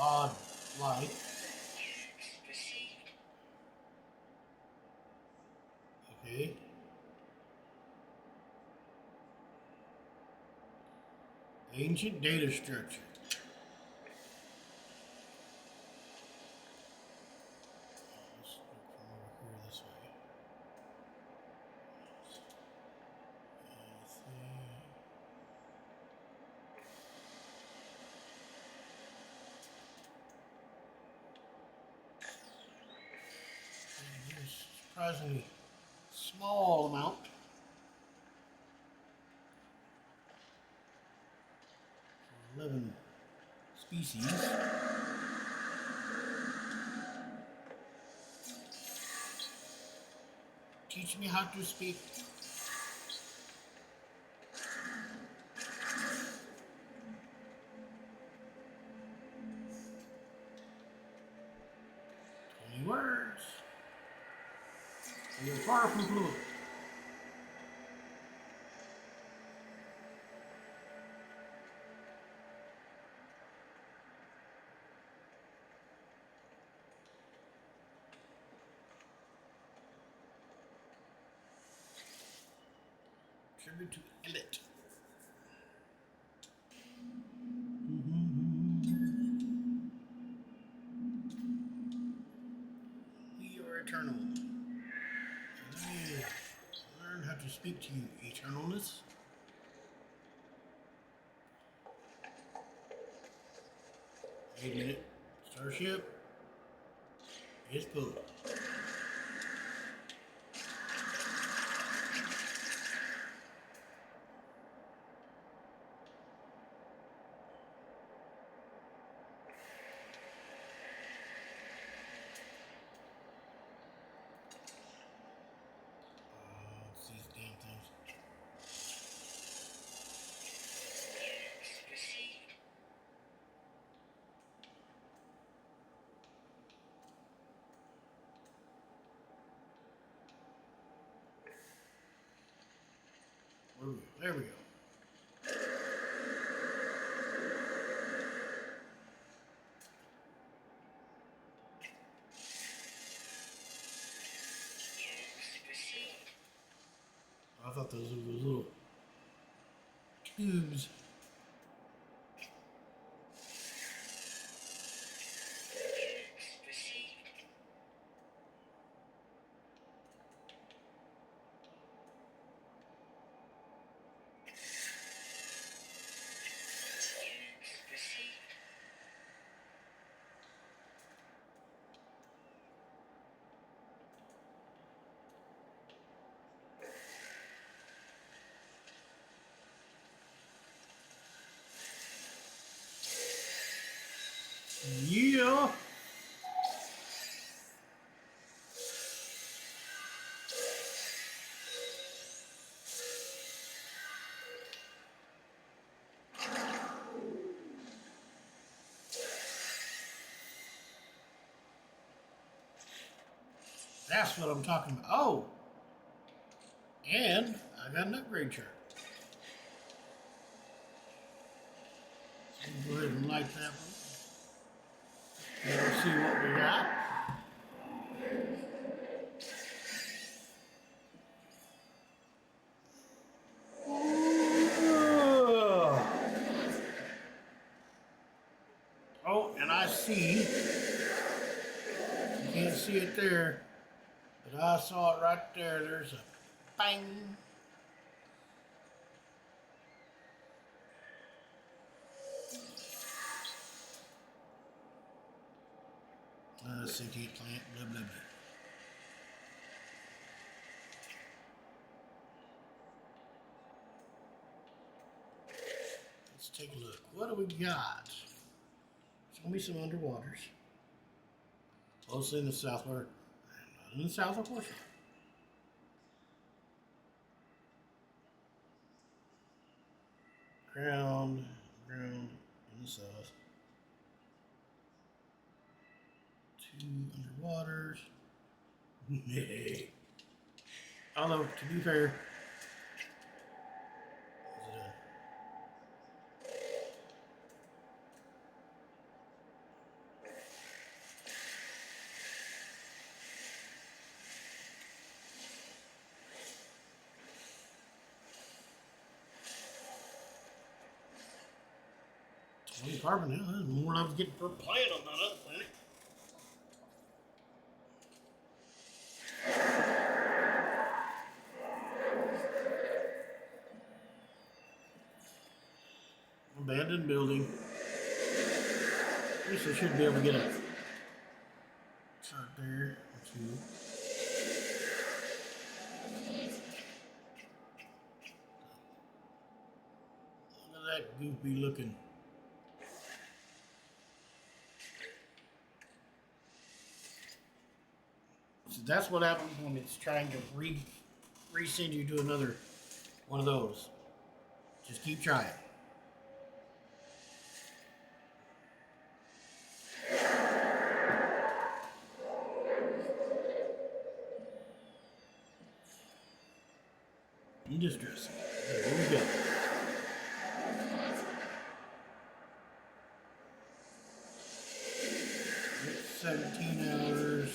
Odd light. Okay. Ancient data structure. Let's look from over here this way. Surprisingly small amount. For 11 species. Teach me how to speak. Any words? You're far from fluent. Tribute to Adep. We are eternal. to speak to you, eternalness. Wait a minute. Starship is pulling. These damn things. There we go. I thought those were those little tubes. Yeah. That's what I'm talking about. Oh, and I got an upgrade chart. So we'll go ahead and light that one. And we'll see what we got. Oh, and I see, you can't see it there, but I saw it right there. There's a bang. Sentient plant, blah, blah, blah. Let's take a look. What do we got? It's going to be some underwaters. Mostly in the south, or not in the south, of course. Ground in the south. 2 underwaters. Although, to be fair, carbon now. That's more than I was getting per planet on that other planet. Abandoned building. At least I should be able to get a chart there or two. Look at that goofy looking. So that's what happens when it's trying to resend you to another one of those. Just keep trying. In distress. There we go. It's 17 hours.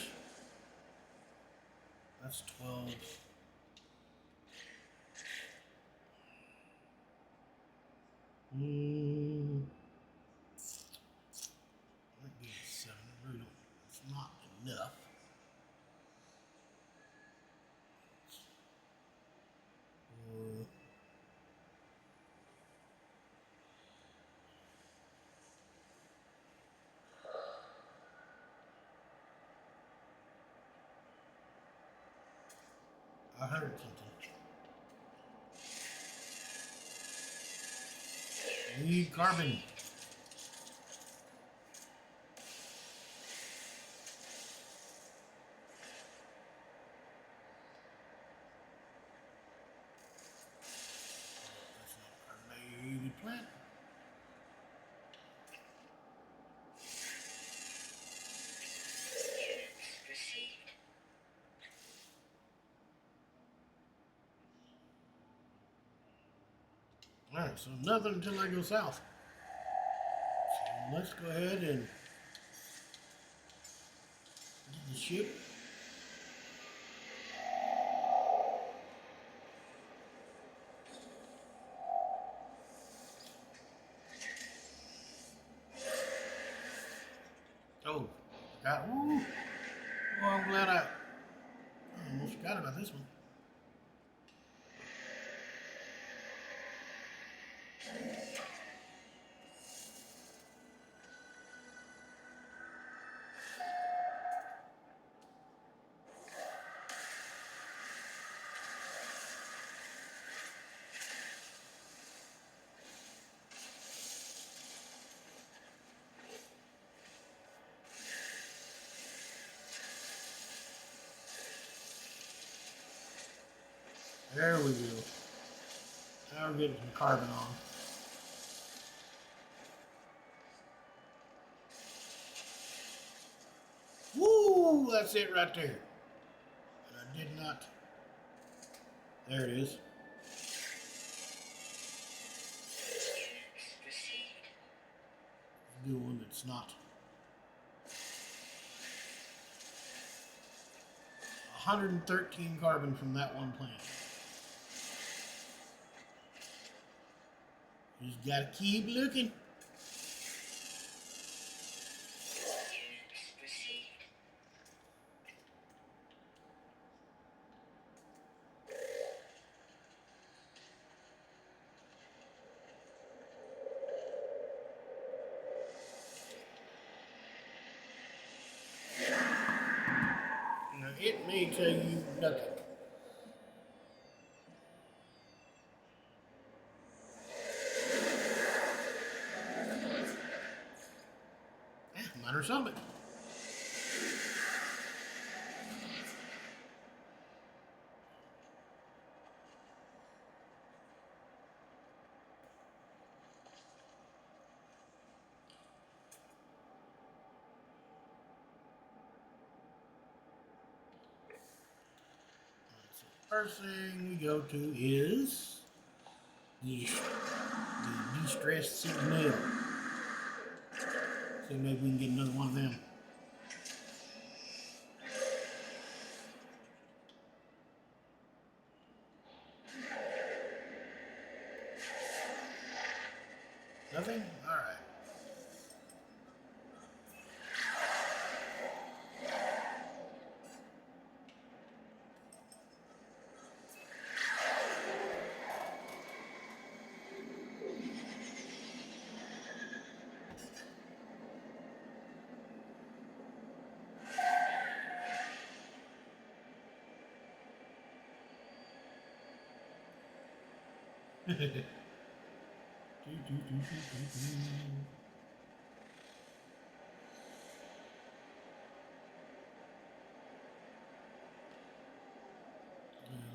That's 12. Might be 7. Really don't. It's not enough. 100 something. Need carbon. That's not a carbonated plant. Alright, so nothing until I go south. So let's go ahead and get the ship. Oh, ooh. Oh, I'm glad I almost forgot about this one. There we go. Now we're getting some carbon on. Woo! That's it right there. And I did not. There it is. Do one that's not. 113 carbon from that one plant. You just gotta keep looking. Now it may tell you nothing. Minor summit. So first thing we go to is the distressed signal. See, maybe we can get another one of them. Nothing? Alright.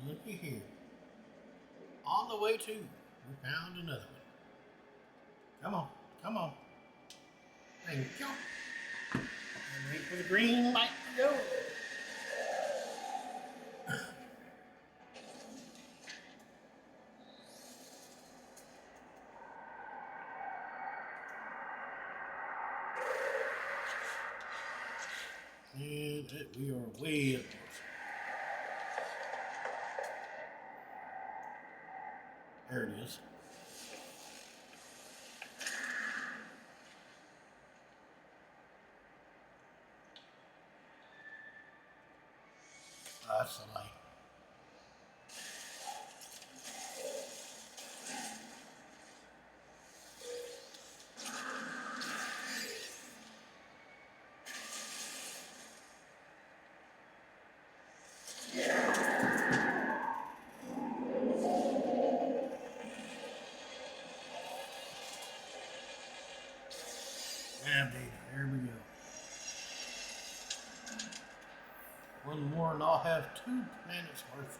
Looky here. On the way to, we found another one. Come on, come on. Thank you. And wait for the green light to go. And we are way up there. There it is. Oh, that's the light. One more and I'll have 2 planets worth.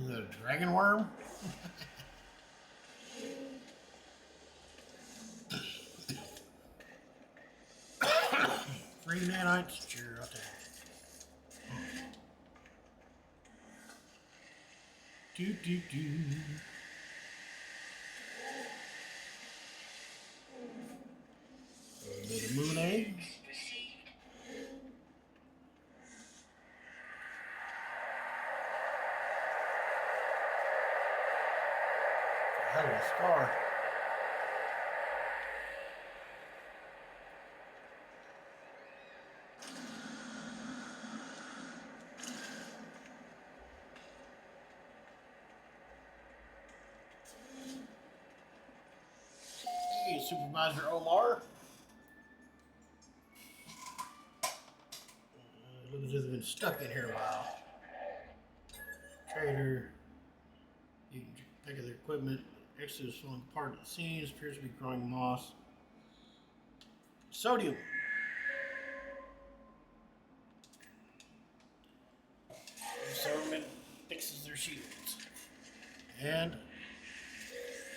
Is that a dragon worm? 3 nanites? Sure, I'll take it. Do do do. A little moon egg. Hell of a scar. Hey, Supervisor Omar. Looks as if it's been stuck in here a while. Trader. You can pick up their equipment. Exit is falling apart at the seams. Appears to be growing moss. Sodium. Sodium fixes their shields. And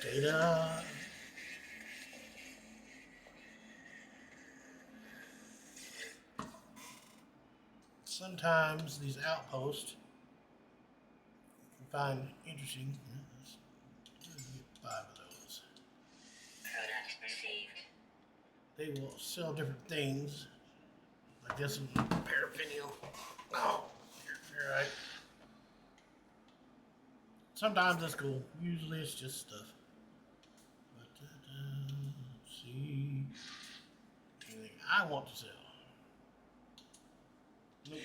data. Sometimes these outposts you can find interesting. Let's get 5 of those. Product received. They will sell different things. Like this one, paraphernalia. Oh, you're right. Sometimes it's cool. Usually it's just stuff. But let's see anything I want to sell. Nope.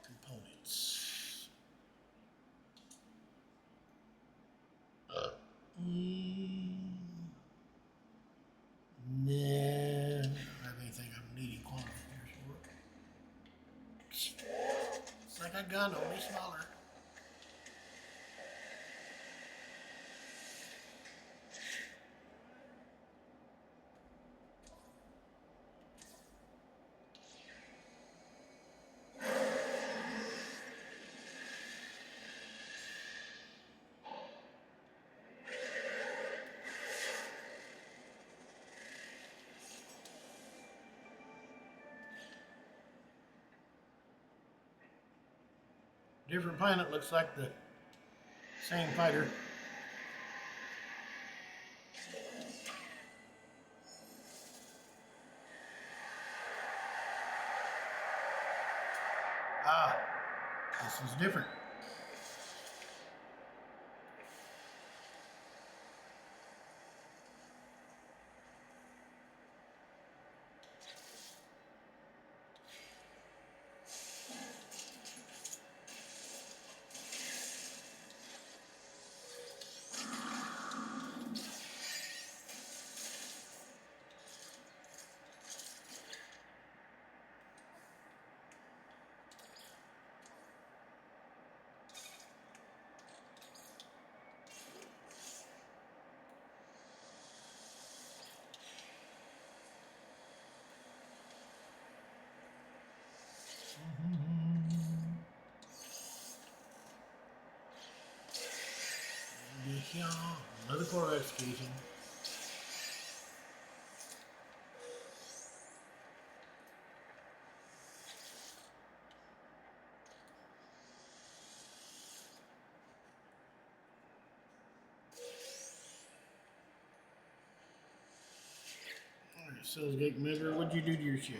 Components. Nah, I don't have anything I'm needing quantifiers for. It's like a gun, only smaller. Different planet looks like the same fighter. Ah, this is different. Another core execution. Alright, sales gate member, what'd you do to your ship?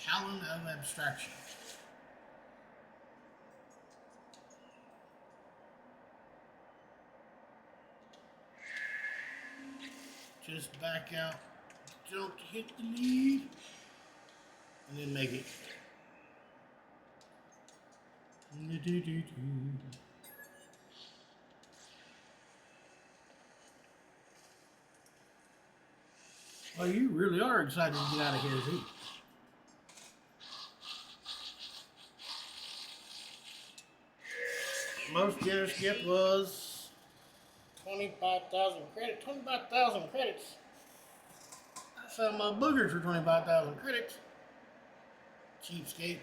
Talon of Abstraction. just back out, jump to hit the lead, and then make it. Well, you really are excited to get out of here, too. Most generous gift was 25,000 credits. 25,000 credits. I sell my boogers for 25,000 credits. Cheapskate.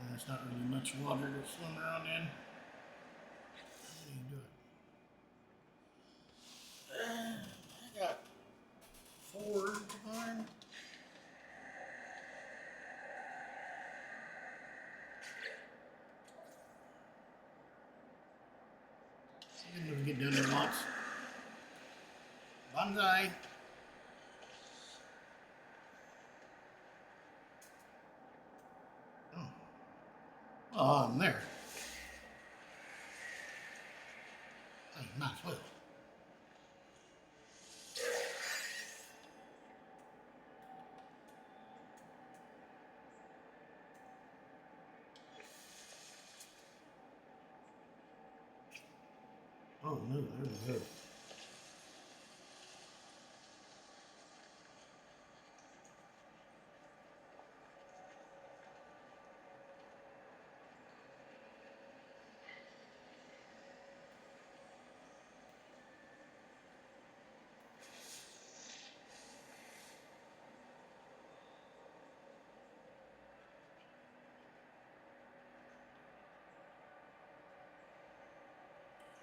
There's not really much water to swim around in. How do you do it? I got 4 behind. I can never get down there once. Banzai. Oh. Oh, I'm there. Hey, might as well. Oh no, there we go.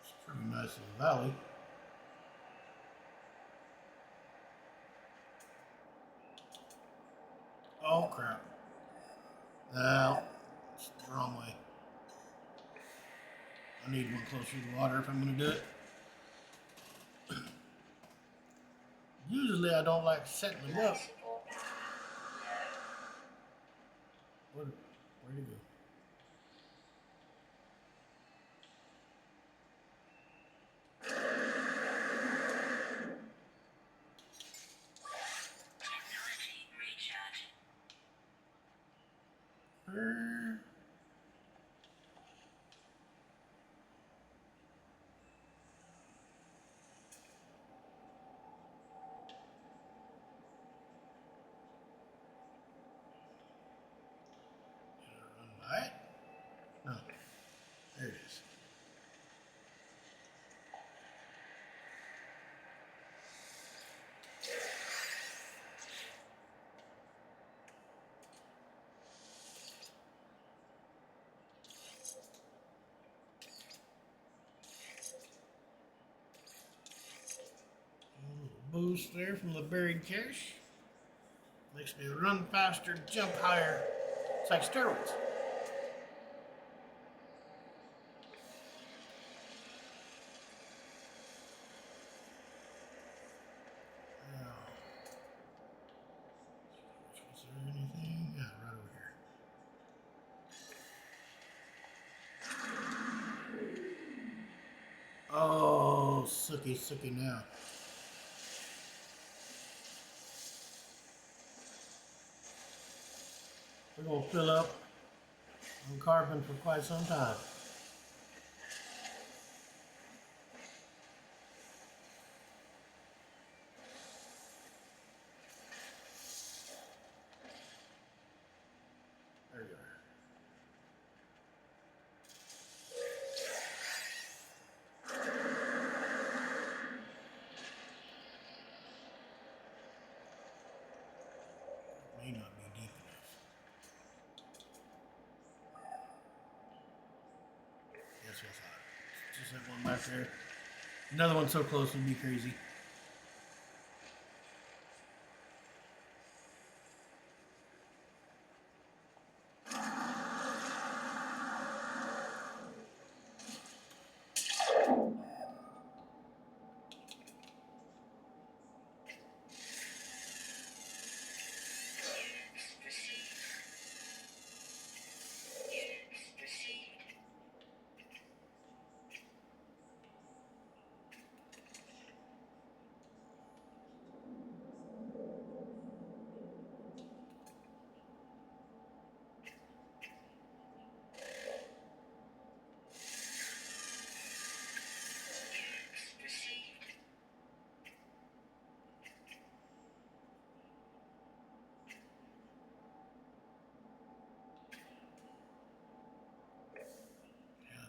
It's a pretty nice little valley. Oh crap. No, it's the wrong way. I need one closer to the water if I'm going to do it. Usually I don't like setting them up. Where'd it go? Run by it? No. There it is. A little boost there from the buried cash. Makes me run faster, jump higher. It's like steroids. Now, is there anything? Yeah, right over here. Oh, sucky now. We're gonna fill up on carbon for quite some time. There you are. May not be deep enough. That's what I thought. Just that one back there. Another one so close would be crazy.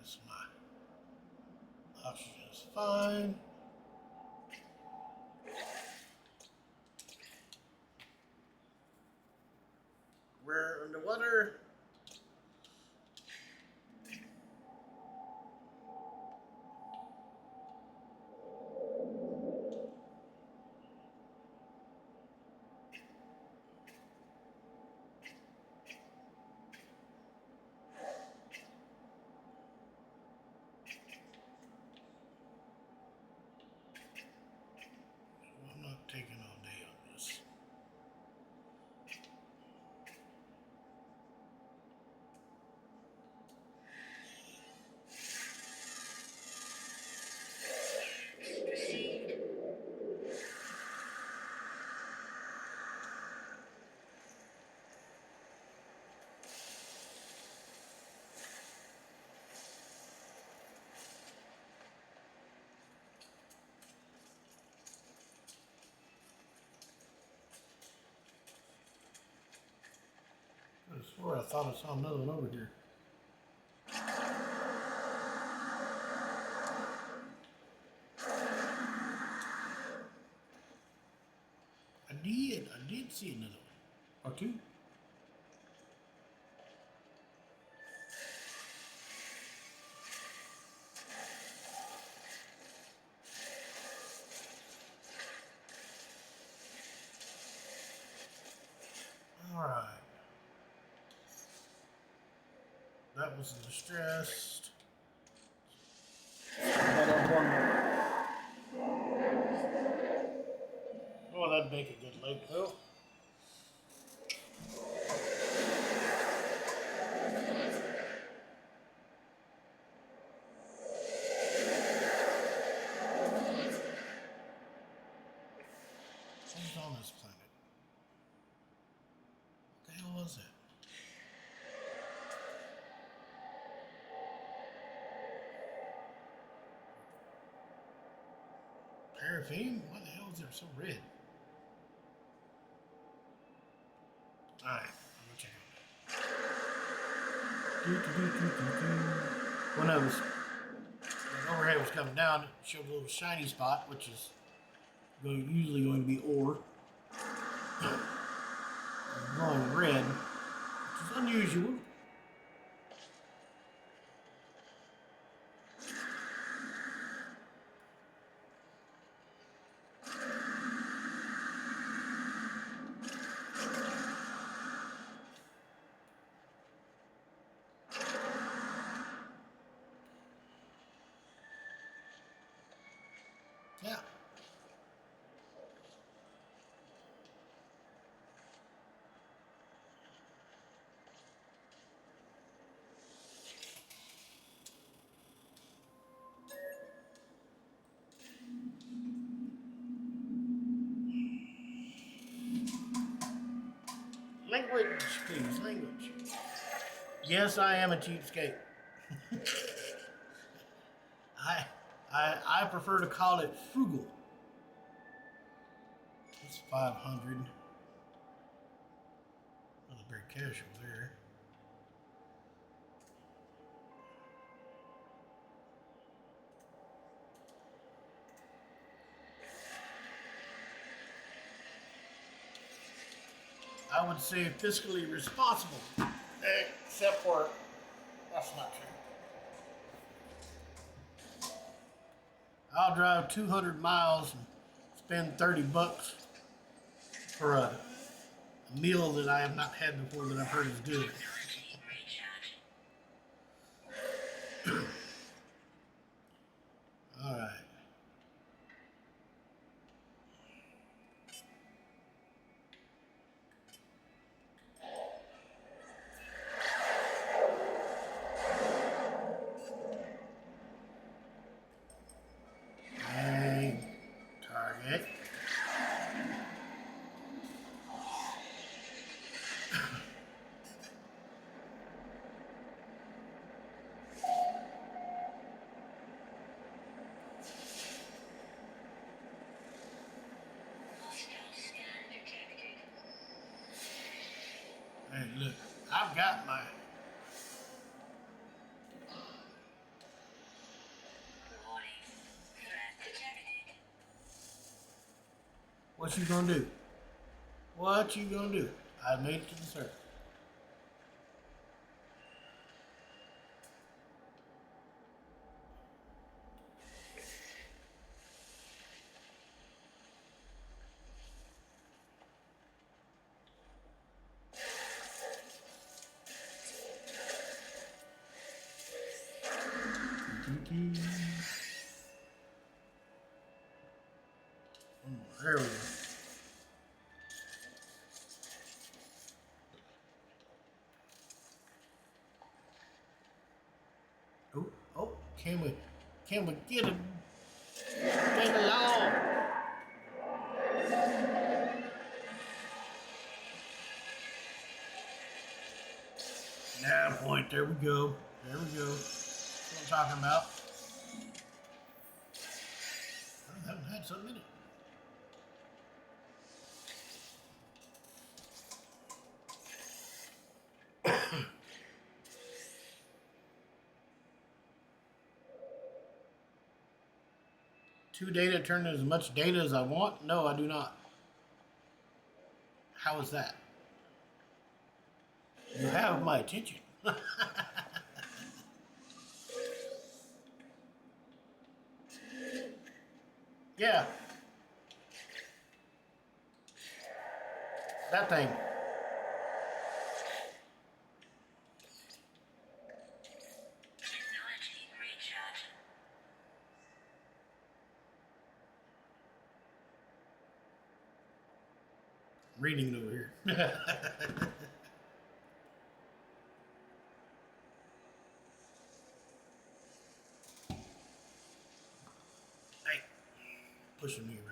That's my oxygen is fine. We're underwater. I'm not taking all day on this. Received. I swear I thought I saw another one over here. I did see another one. Or two. Alright. That was a distressed. Oh, that'd make a good lake though. Who's on this planet? What the hell was that? Paraffin? Why the hell is it so red? Alright, I'm gonna check it out. When I was the overhead was coming down, it showed a little shiny spot, which is usually going to be ore. Glowing red, which is unusual. Yeah. Language, please, language. Yes, I am a cheapskate. I prefer to call it frugal. It's 500. That's very casual there. I would say fiscally responsible, except for that's not true. I'll drive 200 miles and spend $30 for a meal that I have not had before that I've heard is good. All right. And target. What you gonna do? What you gonna do? I made it to the surface. There we go. Oh, oh, can we get a thing along? 9 point, there we go. There we go. That's what I'm talking about. I haven't had something in it. Two data turn as much data as I want? No, I do not. How is that? You have my attention. Yeah. That thing. Technology recharge. Reading it over here. Hey, pushing me around.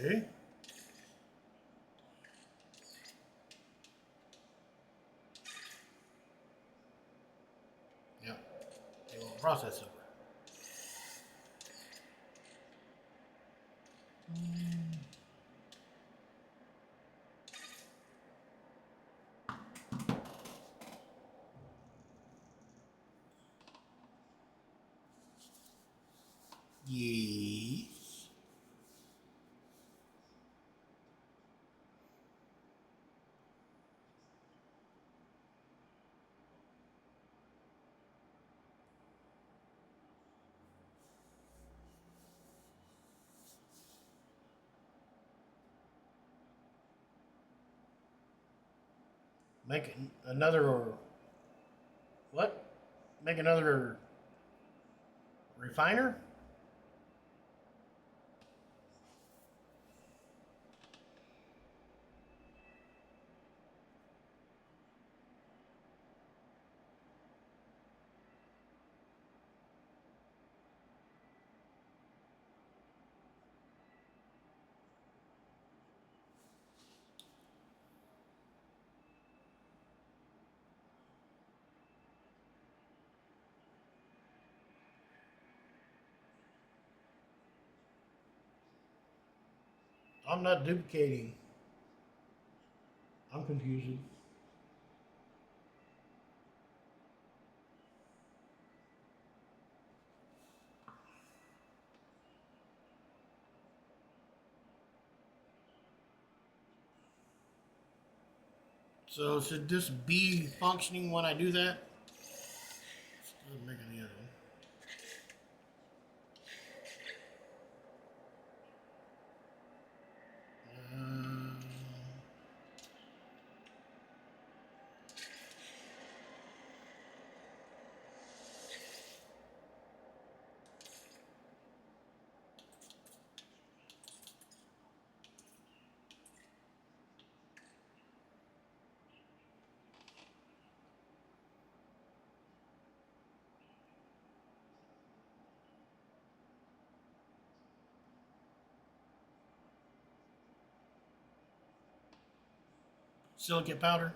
Okay. Yep. They won't process over. Yes. Make another what? Make another refiner? I'm not duplicating. I'm confused. So should this be functioning when I do that? Still making the other one. Silicate powder.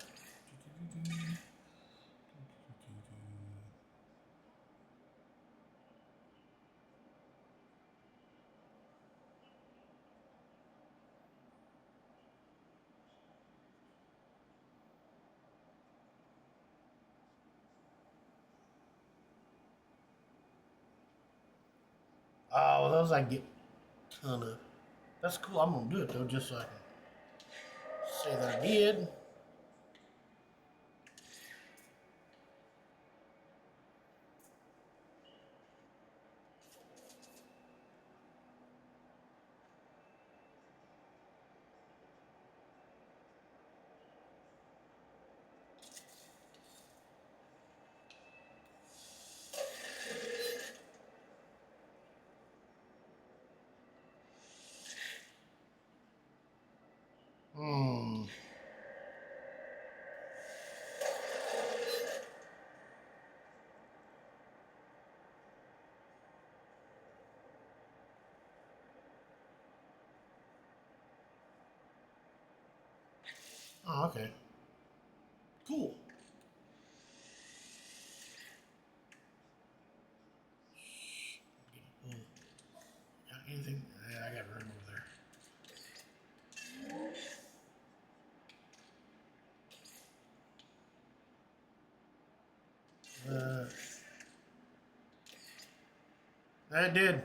Oh, well, those I get a ton of. That's cool. I'm gonna do it though, just so I can say that I did. Hmm. Oh, okay. Cool. Hmm. Got anything? Yeah, I got room over there. It did.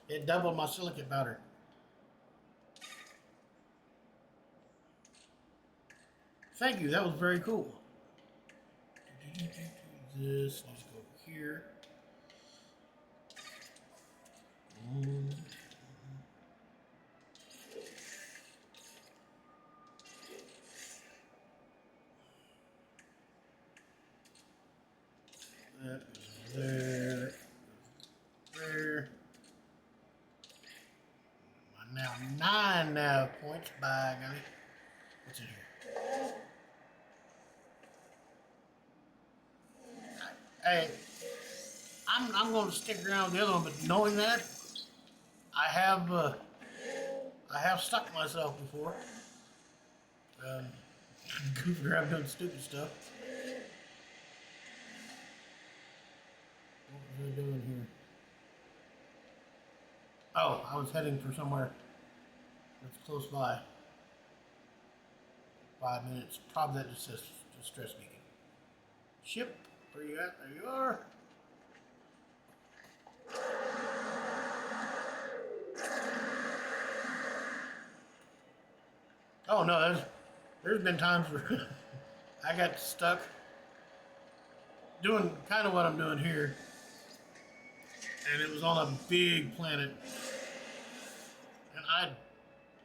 It doubled my silicate powder. Thank you. That was very cool. This needs to go over here. Mm. That goes there. There. My now 9 points by golly. What's in here? Hey, I'm going to stick around with the other one, but knowing that, I have uh, I have stuck myself before. Um, goofing around doing stupid stuff. What was I doing here? Oh, I was heading for somewhere that's close by. 5 minutes. Probably that just says just stress beacon. Ship, where you at? There you are. Oh no, there's been times where I got stuck doing kind of what I'm doing here, and it was on a big planet, and I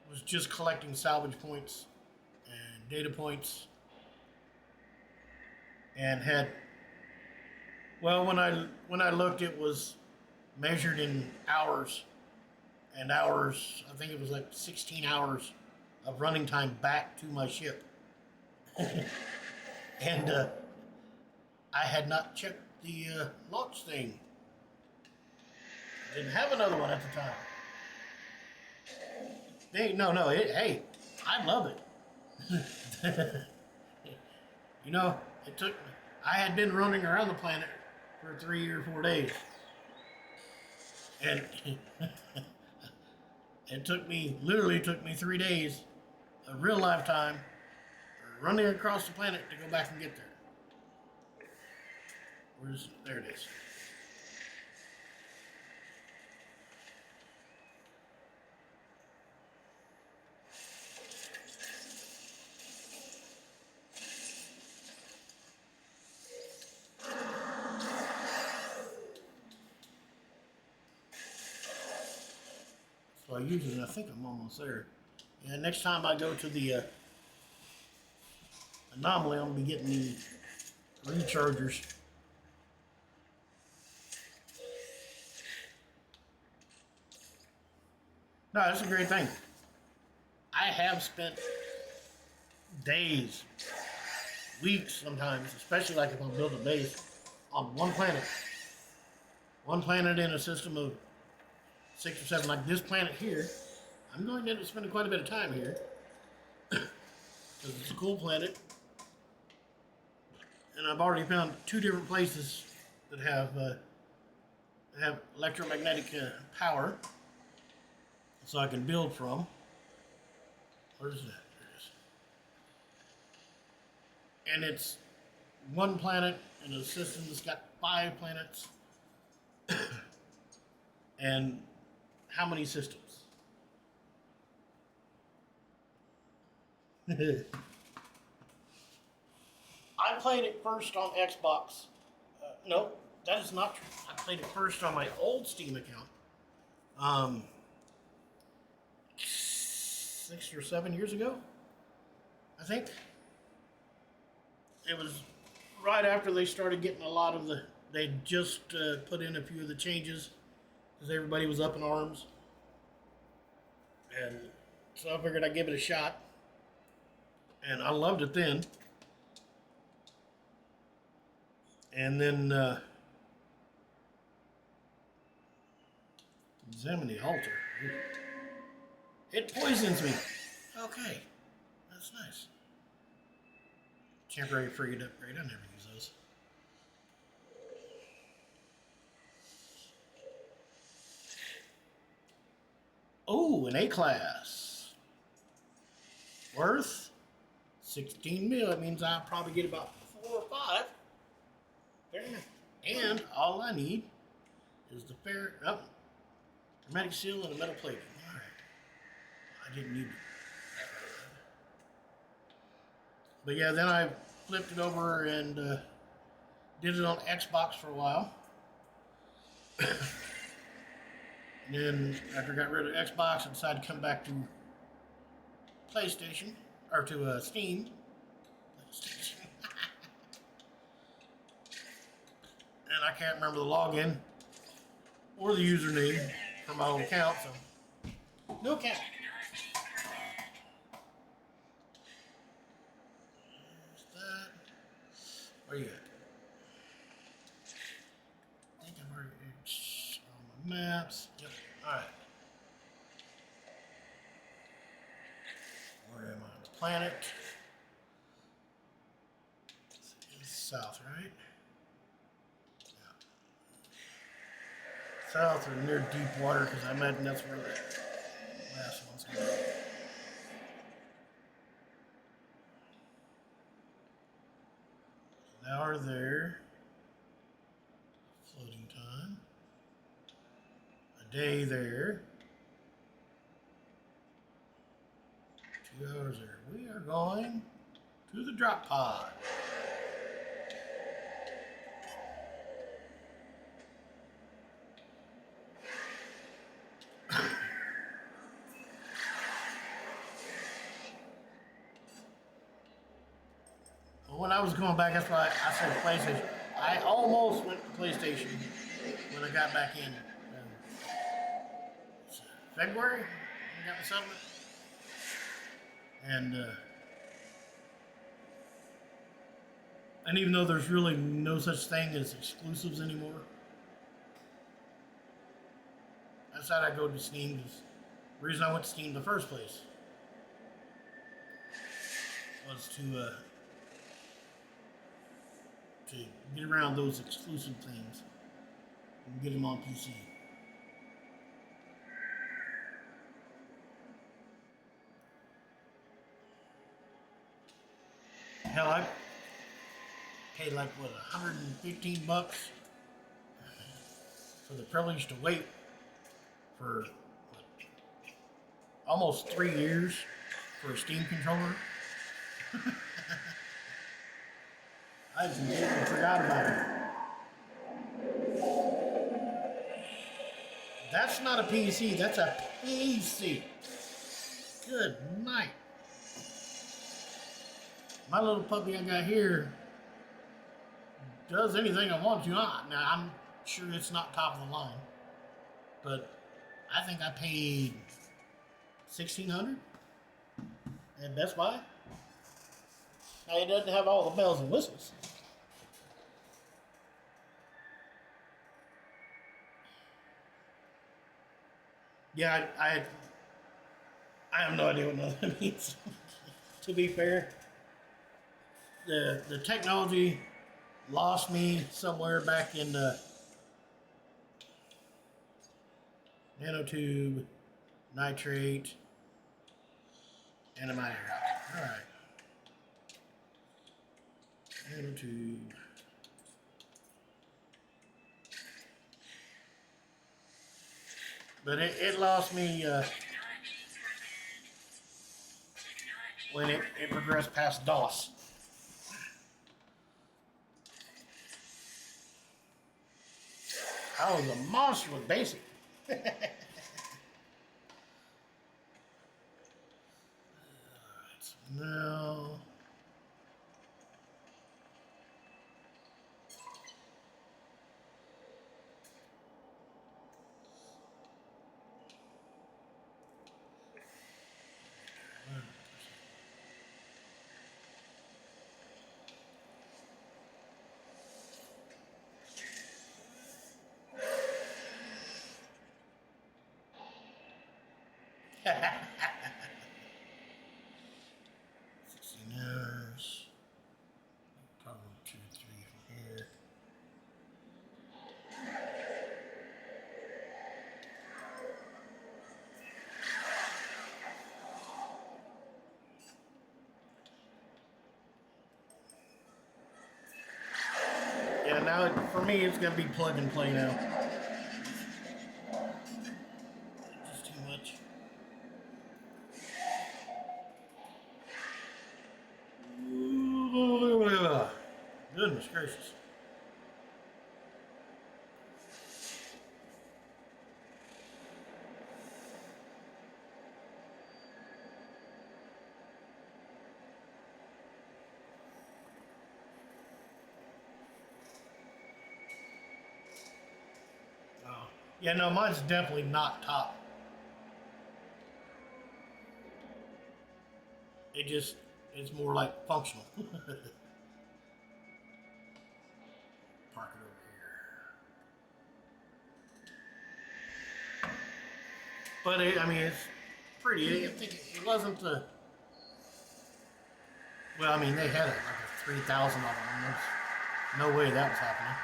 was just collecting salvage points and data points, and had well when I looked, it was measured in hours and hours. I think it was like 16 hours of running time back to my ship, and I had not checked the launch thing. Didn't have another one at the time. No. Hey, I love it. You know, it took. I had been running around the planet for 3 or 4 days, and it literally took me 3 days of real lifetime running across the planet to go back and get there. There it is. So I use it, and I think I'm almost there. Yeah, next time I go to the anomaly, I'm gonna be getting the rechargers. No, that's a great thing. I have spent days, weeks sometimes, especially like if I'm building a base on one planet in a system of 6 or 7, like this planet here. I'm going to end up spending quite a bit of time here because it's a cool planet, and I've already found 2 different places that have electromagnetic power, so I can build from. Where's that? There it is. And it's one planet in a system that's got 5 planets. And how many systems? I played it first on Xbox. No, that is not true. I played it first on my old Steam account. 6 or 7 years ago, I think. It was right after they started getting a lot of the. They just put in a few of the changes because everybody was up in arms, and so I figured I'd give it a shot. And I loved it then. And then examine the altar. It poisons me. Okay, that's nice. Temporary free upgrade. I never use those. Oh, an A class. Worth 16 mil. That means I'll probably get about 4 or 5. Very nice. And all I need is the hermetic seal and a metal plating. All right. I didn't need it. But yeah, then I flipped it over and did it on Xbox for a while. And then after I got rid of Xbox, I decided to come back to PlayStation, or to Steam. PlayStation. And I can't remember the login or the username for my old account, so no account. That. Where you at? I think I'm already on my maps. Yep. Alright. Where am I on the planet? It's south, right? Yeah. South or near deep water, because I imagine that's where the last one's going. An hour there. Floating time. A day there. 2 hours there. We are going to the drop pod. Well, when I was going back, that's why I said PlayStation. I almost went to PlayStation when I got back in February. I got the settlement. And even though there's really no such thing as exclusives anymore, I decided I'd go to Steam. Because the reason I went to Steam in the first place was to get around those exclusive things and get them on PC. Hell, I paid like what, $115 for the privilege to wait for what, almost 3 years for a Steam controller. I just completely forgot about it. That's not a PC, that's a PC. Good night. My little puppy I got here does anything I want to. Now, I'm sure it's not top of the line, but I think I paid $1,600 at Best Buy. Now, it doesn't have all the bells and whistles. Yeah, I have no idea what none of that means. To be fair, the technology lost me somewhere back in the nanotube, nitrate, and I'm out of here. All right. Nanotube. But it lost me when it progressed past DOS. I was a monster with basic. No. $16. Probably 2 or 3 from here. Yeah, now for me it's gonna be plug and play now. Just too much. Goodness gracious. Oh. Yeah, no, mine's definitely not top. It's more like functional. Park it over here. But I mean, it's pretty. I think it wasn't the. Well, I mean, they had like a 3,000 of them. There's no way that was happening.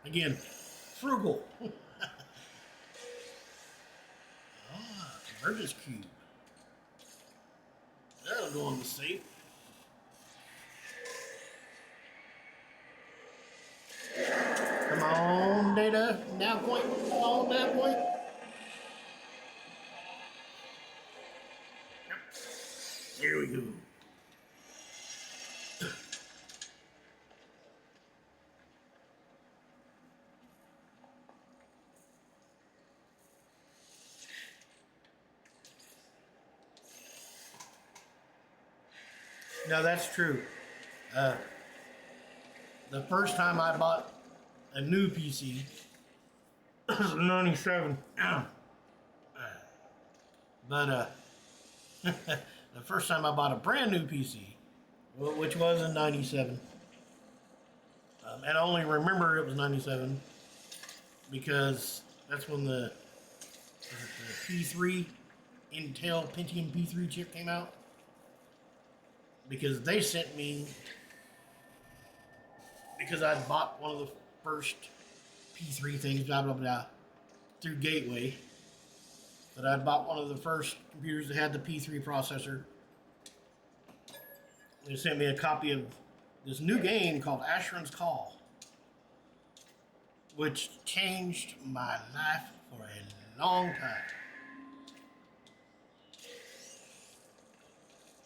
Again, frugal. Convergence cube. That'll go on the safe. Come on, data. Down point. Come on, down point. Yep. There we go. No, that's true. The first time I bought a new PC was 97. But the first time I bought a brand new PC, which was in 97, and I only remember it was 97 because that's when the P3 Intel Pentium P3 chip came out. Because they sent me, because I bought one of the first P3 things, blah, blah, blah, through Gateway, that I bought one of the first computers that had the P3 processor. They sent me a copy of this new game called Asheron's Call, which changed my life for a long time.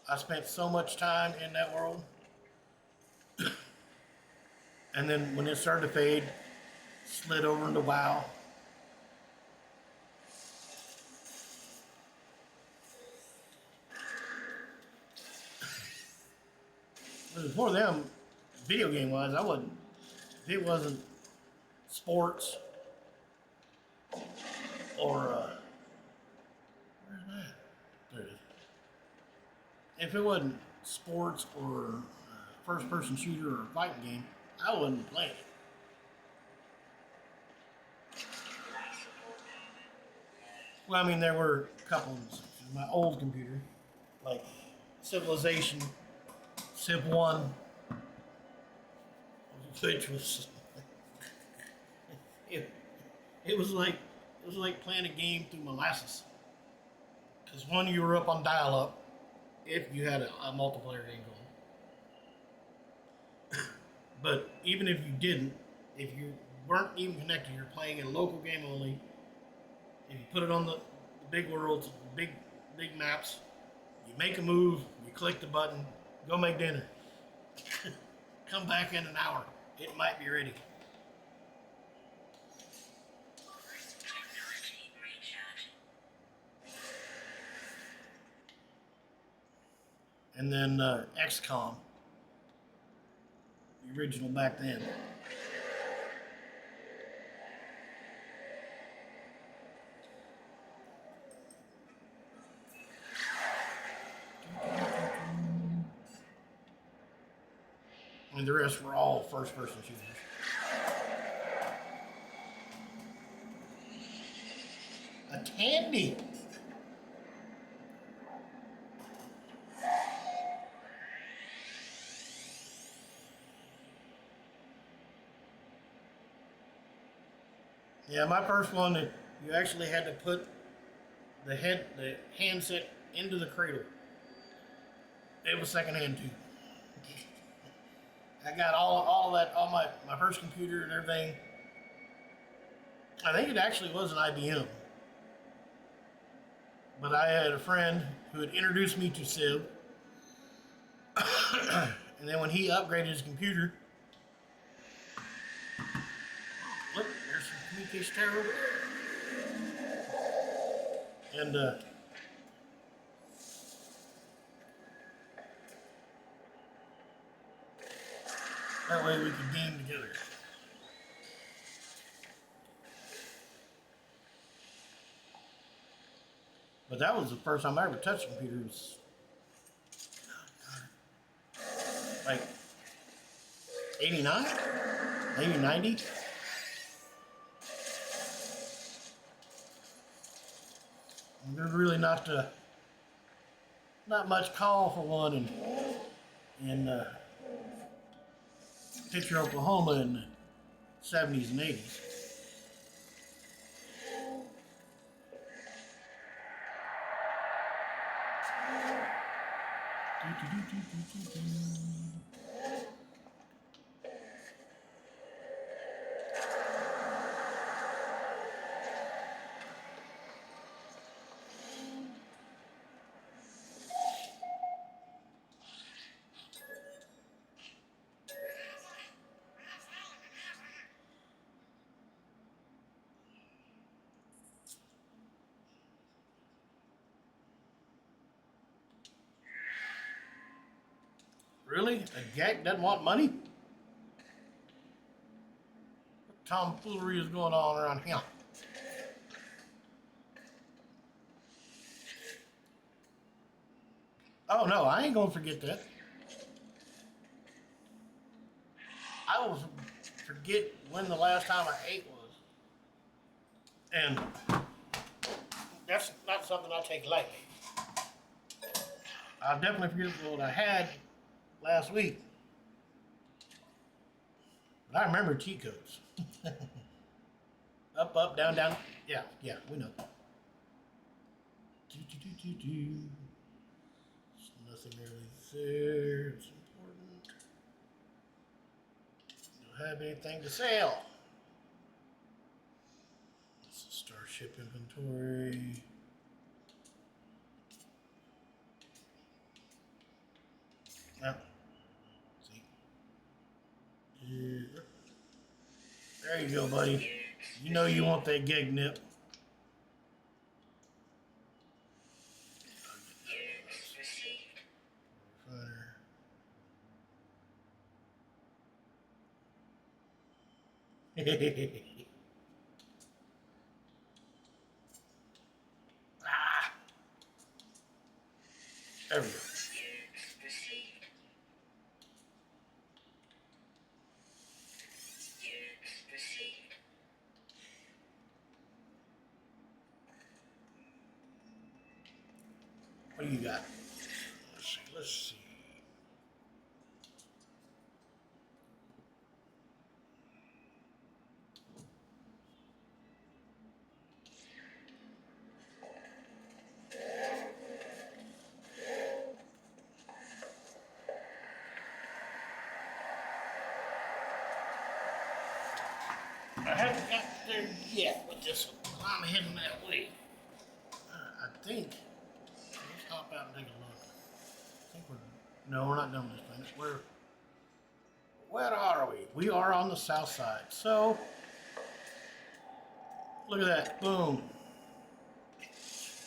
I spent so much time in that world. And then when it started to fade, slid over into WoW. But before them, video game wise, it wasn't sports or, where's that? There it is. If it wasn't sports or first person shooter or fighting game, I wouldn't play it. Well, I mean, there were a couple of my old computer, like Civilization, Civ 1, which was it, it was like playing a game through molasses. Because one, you were up on dial-up if you had a multiplayer game going. But even if you didn't, if you weren't even connected. You're playing a local game only. And you put it on the big worlds, big maps. You make a move. You click the button. Go make dinner. Come back in an hour. It might be ready. Technology recharge. And then XCOM, the original back then. And the rest were all first-person shooters. A Tandy. Yeah, my first one, you actually had to put the handset into the cradle. It was secondhand too. I got all that, all my first computer and everything. I think it actually was an IBM. But I had a friend who had introduced me to Civ. And then when he upgraded his computer, look, there's some communication tower over there. And that way we could game together. But that was the first time I ever touched a computer. It was like 89, maybe 90. And there's really not much call for one in Pitcher, Oklahoma in the 70s and 80s. Really? A gag doesn't want money? What tomfoolery is going on around here? Oh no, I ain't gonna forget that. I will forget when the last time I ate was. And that's not something I take lightly. I'll definitely forget what I had last week. But I remember cheat codes. Up, up, down, down. Yeah, we know. There's nothing really there. It's important. Don't have anything to sell. This is Starship inventory. Now, see. Yeah. There you go, buddy. You know you want that gig nip. Ah, there we go. What do you got? Let's see. I haven't got there yet with this one. I'm heading that way. I think. Let's hop out and take a look. I think no, we're not done with this planet. Where are we? We are on the south side. So, look at that. Boom.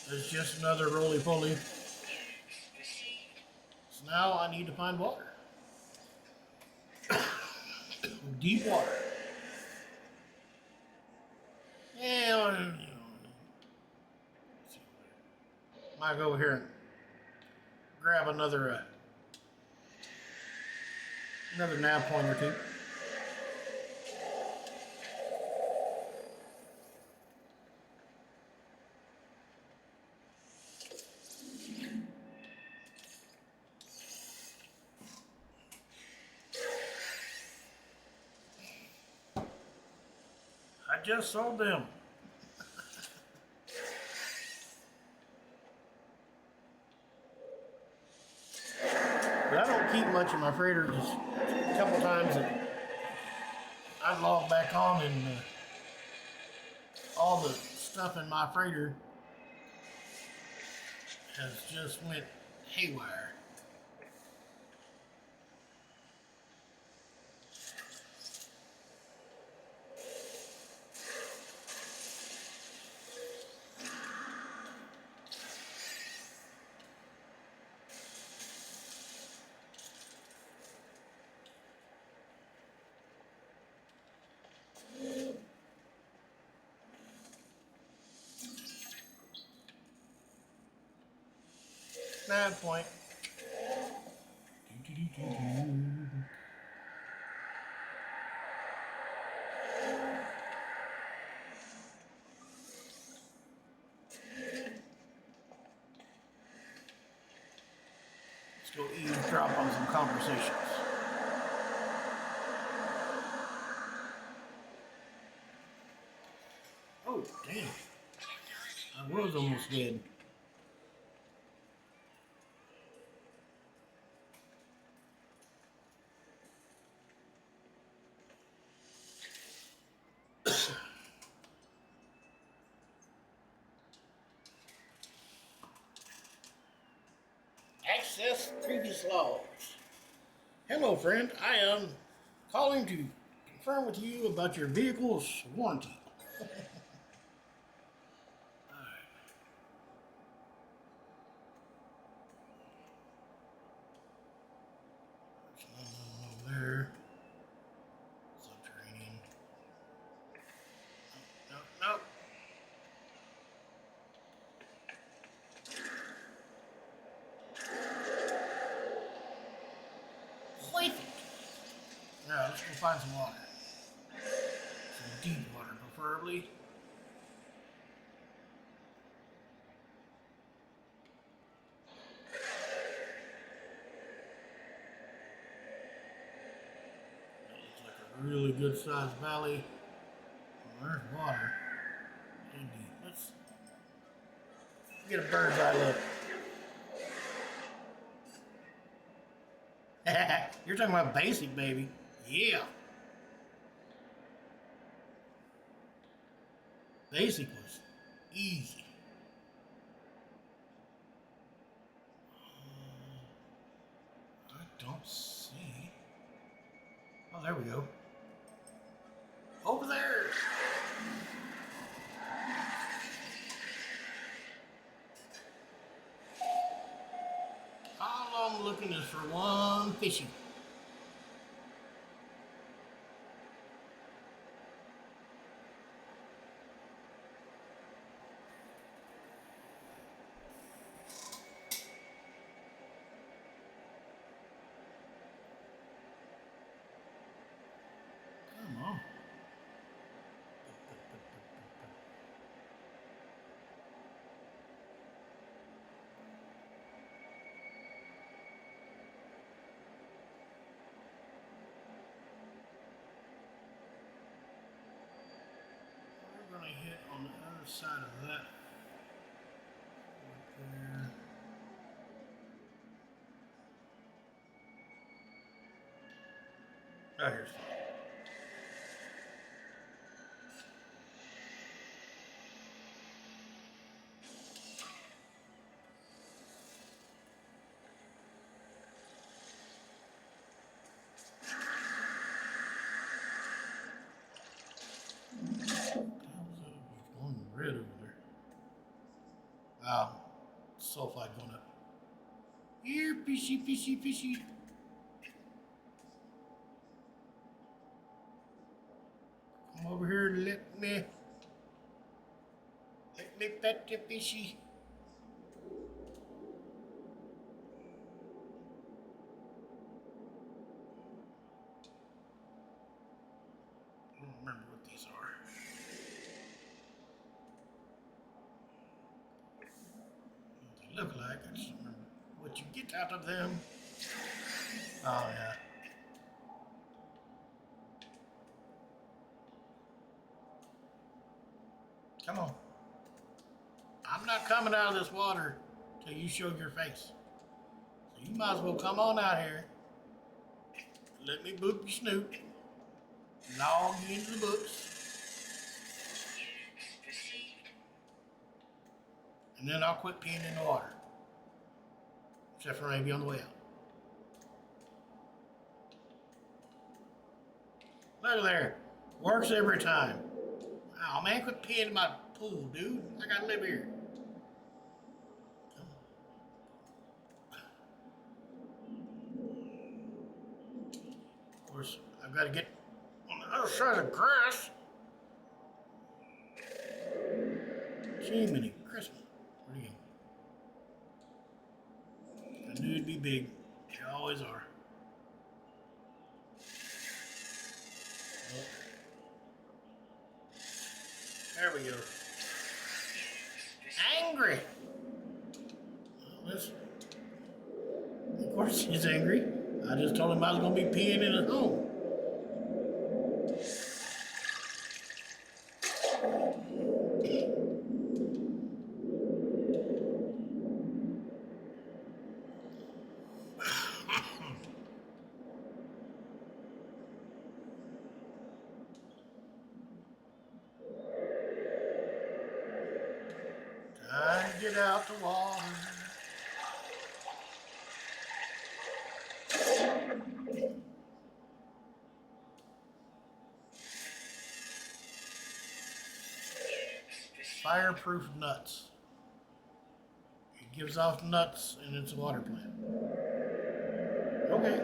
There's just another roly-poly. So now I need to find water. Deep water. Yeah, might go over here and grab another nav point or two. I just sold them. But I don't keep much in my freighter. Just a couple times that I log back on and all the stuff in my freighter has just went haywire. Nav point. Let's go eavesdrop on some conversations. Oh, damn. I was almost dead. Access previous logs. Hello, friend. I am calling to confirm with you about your vehicle's warranty. There's nothing over there. Subterranean. Nope, nope. Perfect. Now let's go find some water. Some deep water, preferably. That looks like a really good sized valley. Well, there's water. Let's get a bird's eye look. You're talking about basic, baby. Yeah. Basic was easy. I don't see. Oh, there we go. Over there. All I'm looking is for one fishy. Come on. We're going to hit on the other side of that. Right there. Oh, here's sulfide going up. Here, fishy, fishy, fishy. Come over here and let me pet the fishy. I don't remember what these are. What they look like. I just remember what you get out of them. Oh, yeah. Come on. I'm not coming out of this water till you show your face. So you might as well come on out here. Let me boop your snoot. Log you into the books. And then I'll quit peeing in the water. Except for maybe on the way out. Look at there. Works every time. Oh man, quit peeing in my pool, dude. I gotta live here. Of course, I've got to get on the other side of the grass. Jiminy Christmas. Where'd he go? I knew it'd be big. They always are. Oh. There we go. Angry. Well, of course he's angry. I just told him I was going to be peeing in his home. Time to get out the water. Fireproof nuts. It gives off nuts and it's a water plant. Okay.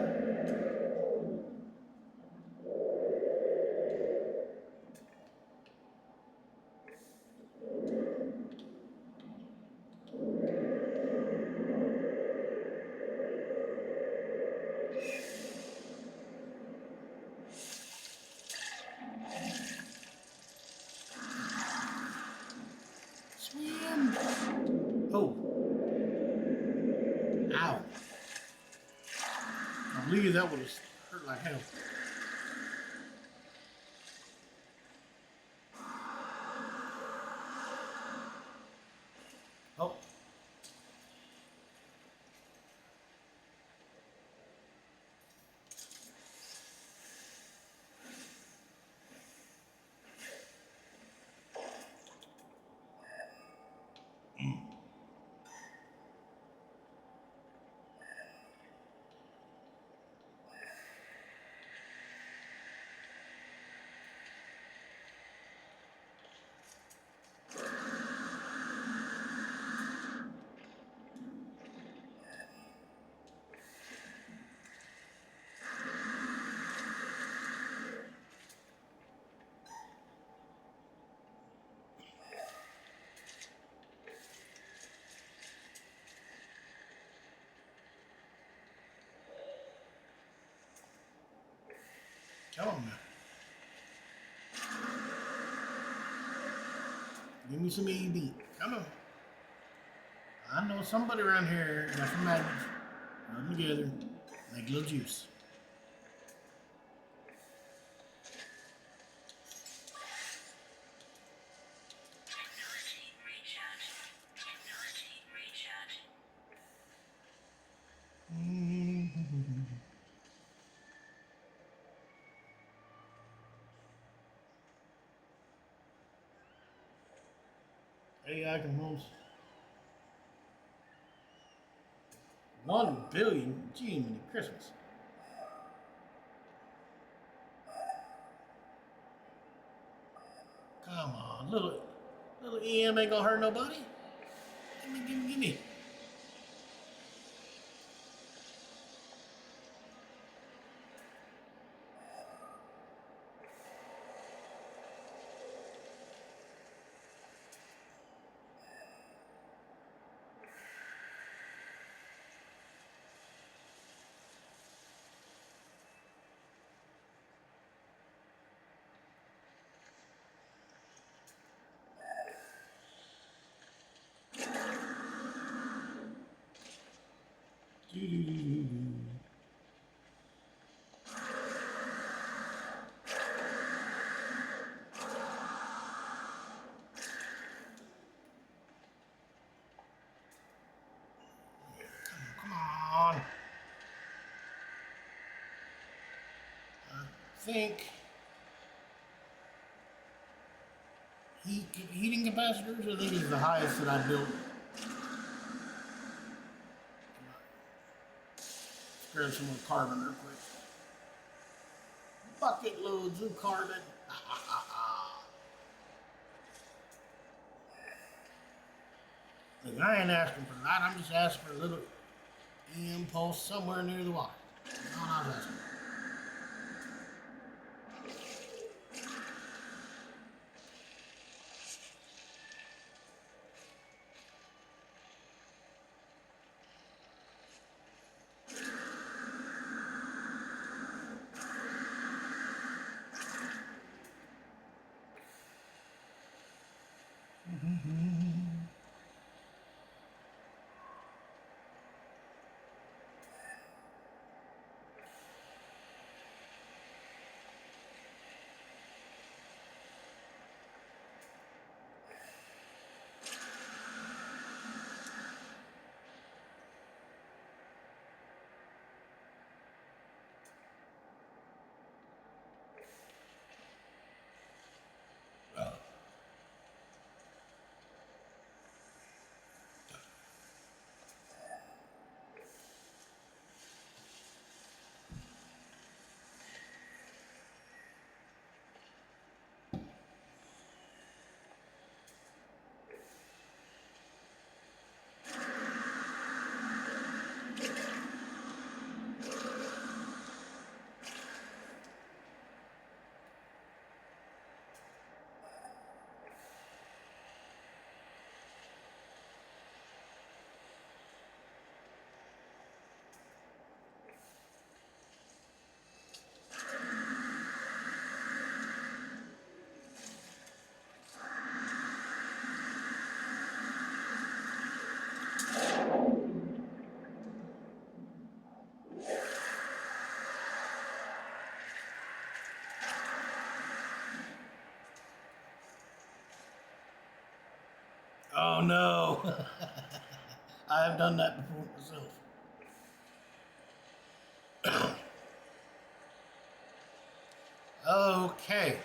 Swim. Oh. Ow. I believe that would have hurt like hell. Oh. Come on now. Give me some EB. Come on. I know somebody around here got some magnets. Rub them together. Make a little juice. Technology recharge. Technology recharge. Hey, I can homes. 1 billion? Gee, many Christmas. Come on, little EM ain't gonna hurt nobody. Gimme. think heating capacitors, I think is the highest that I built. Let's grab some more carbon real quick. Bucket loads of carbon. Look, I ain't asking for that. I'm just asking for a little impulse somewhere near the water. That's all I was asking. Oh no. I have done that before myself. Okay.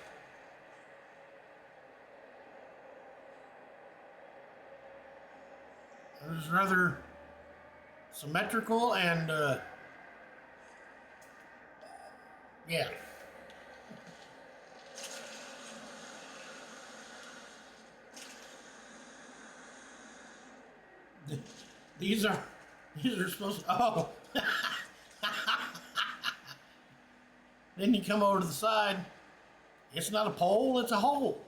It was rather symmetrical and, yeah. These are supposed to, oh. Then you come over to the side. It's not a pole, it's a hole.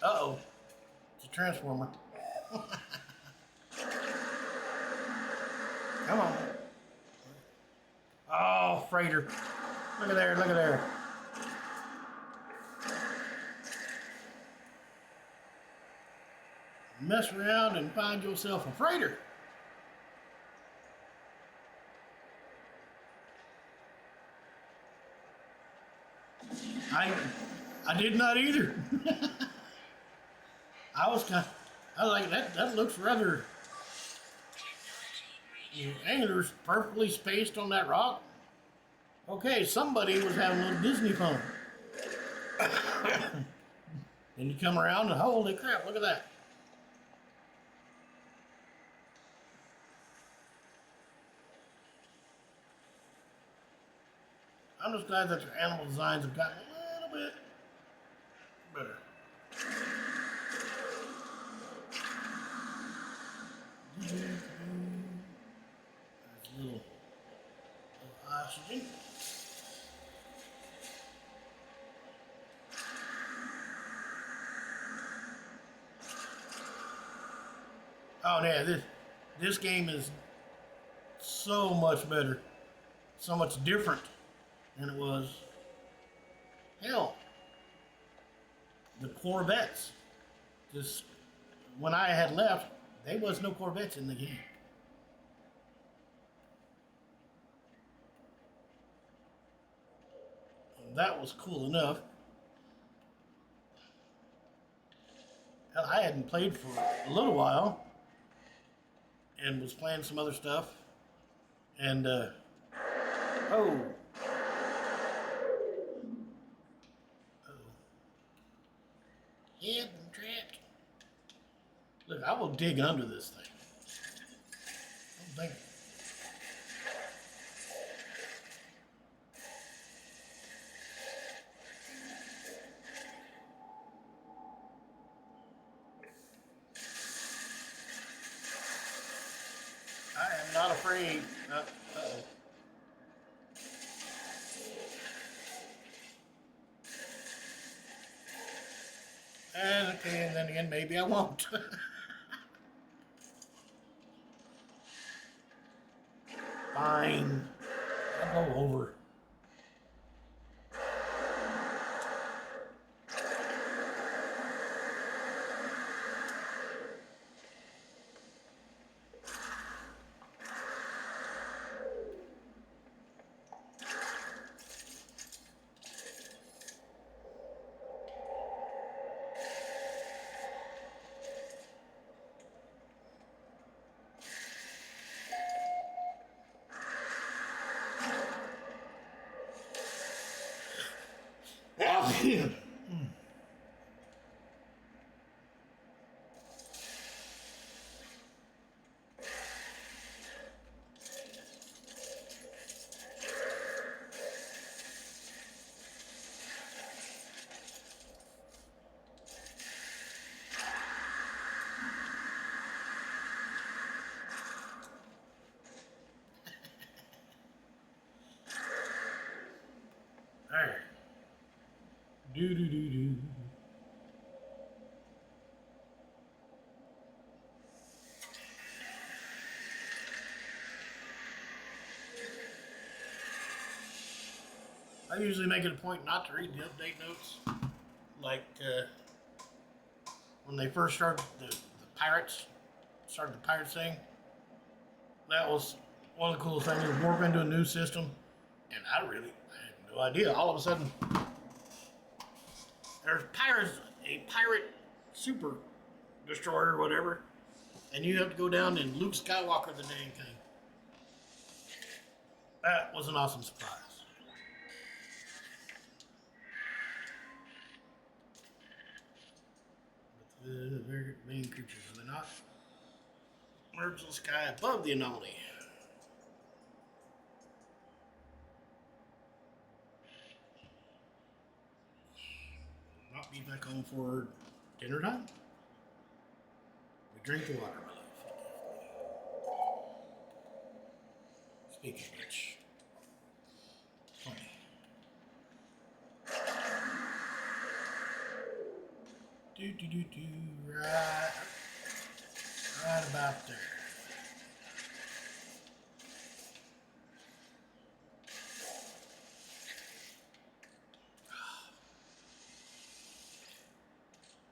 Uh-oh. It's a transformer. Come on. Oh, freighter. Look at there, look at there. Mess around and find yourself a freighter. I did not either. I was like, that looks rather, anglers perfectly spaced on that rock. Okay, somebody was having a little Disney fun. Then you come around and holy crap, look at that. I'm just glad that their animal designs have gotten a little bit better. There's a little oxygen. Oh yeah, this game is so much better, so much different than it was. Hell, the Corvettes. Just when I had left, there was no Corvettes in the game. And that was cool enough. Hell, I hadn't played for a little while and was playing some other stuff. And Oh. Oh. Yep, I'm trapped. Look, I will dig under this thing. Don't think. I am not afraid. Uh-oh. And okay, and then again, maybe I won't. Fine. I'll go over. There. Do do do do. I usually make it a point not to read the update notes. Like when they first started the pirates, started the pirate thing. That was one of the coolest things. Was warp into a new system, and I had no idea. All of a sudden, there's a pirate super destroyer or whatever, and you have to go down and Luke Skywalker the dang thing. That was an awesome surprise. But the very main creatures, are they not? Merge the sky above the anomaly. Not be back home for dinner time. We drink the water, my love. Speaking of which, funny. Right about there.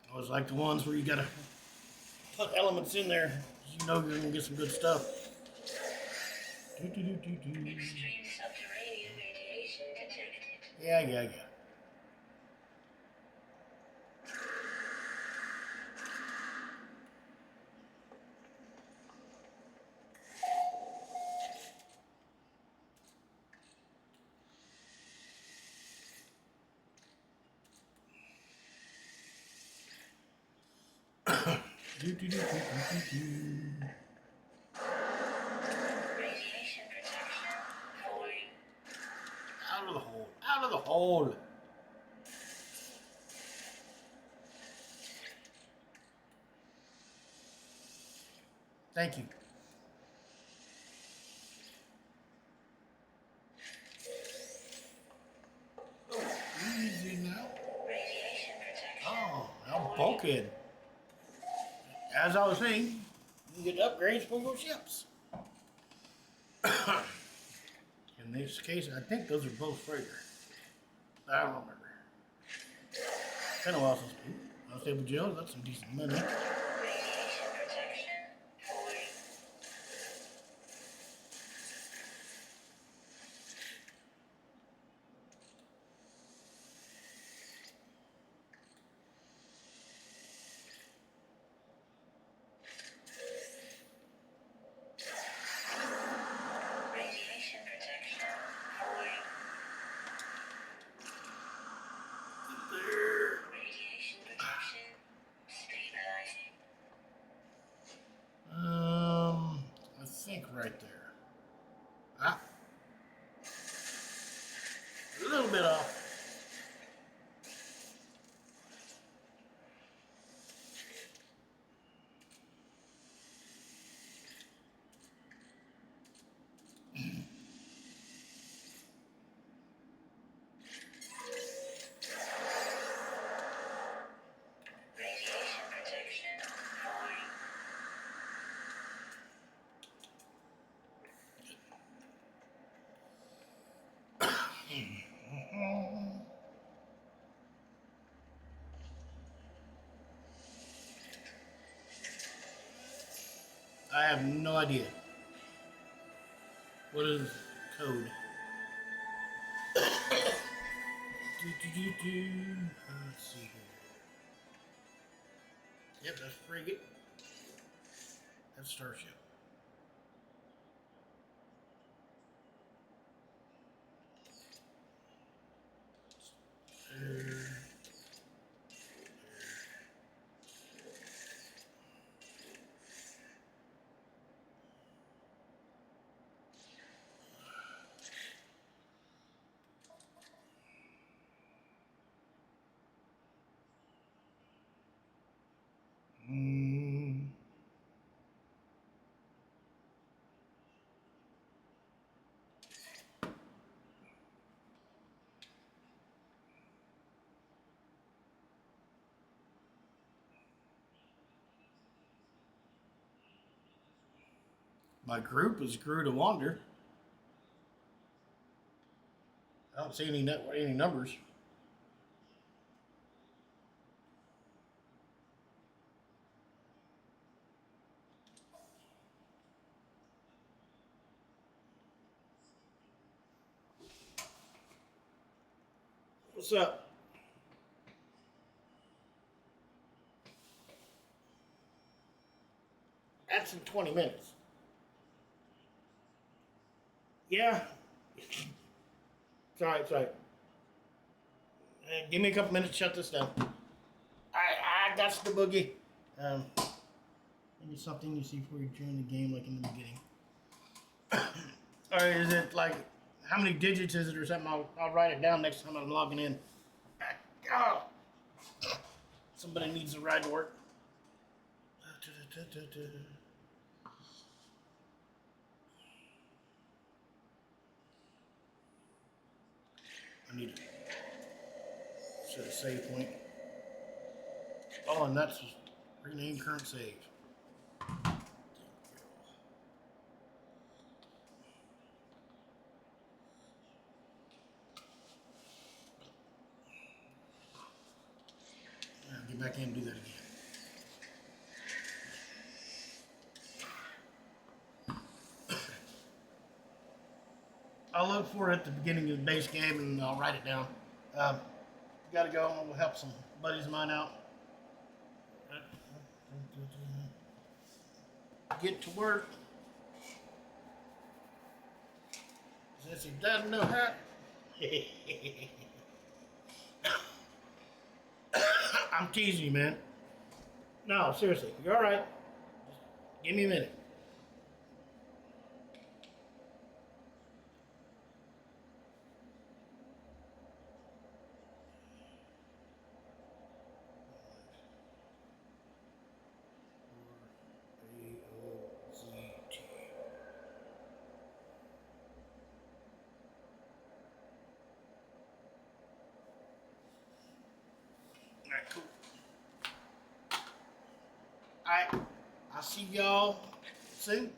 I always like the ones where you gotta put elements in there. You know you're gonna get some good stuff. Extreme subterranean radiation detected. Yeah. Radiation protection fully. Out of the hole. Out of the hole. Thank you. Oh, easy now. Radiation protection. Oh, now bulkhead. As I was saying, you can get upgrades for your ships. In this case, I think those are both freighter. I don't remember. Kind of awesome. Unstable Joe, that's some decent money. Radiation protection fully. Radiation protection fully. right there. Ah, a little bit off. Radiation protection falling. I have no idea. What is code? Let's see here. Yep, that's frigate. That's starship. Mm. My group is Grew to Wander. I don't see any numbers. What's up? That's in 20 minutes. Yeah. It's alright, it's alright. Give me a couple minutes to shut this down. I got the boogie. Maybe something you see before you join the game, like in the beginning. Or is it like, how many digits is it or something? I'll write it down next time I'm logging in. Oh. Somebody needs a ride to work. I need to set a save point. Oh, and that's rename current save. Get back in and do that again. I'll look for it at the beginning of the base game and I'll write it down. Gotta go. We'll help some buddies of mine out. Get to work. Since he doesn't know how. I'm teasing you, man. No, seriously. You're all right. Give me a minute. A-O-Z-T. All right, cool. All right. I'll see y'all soon.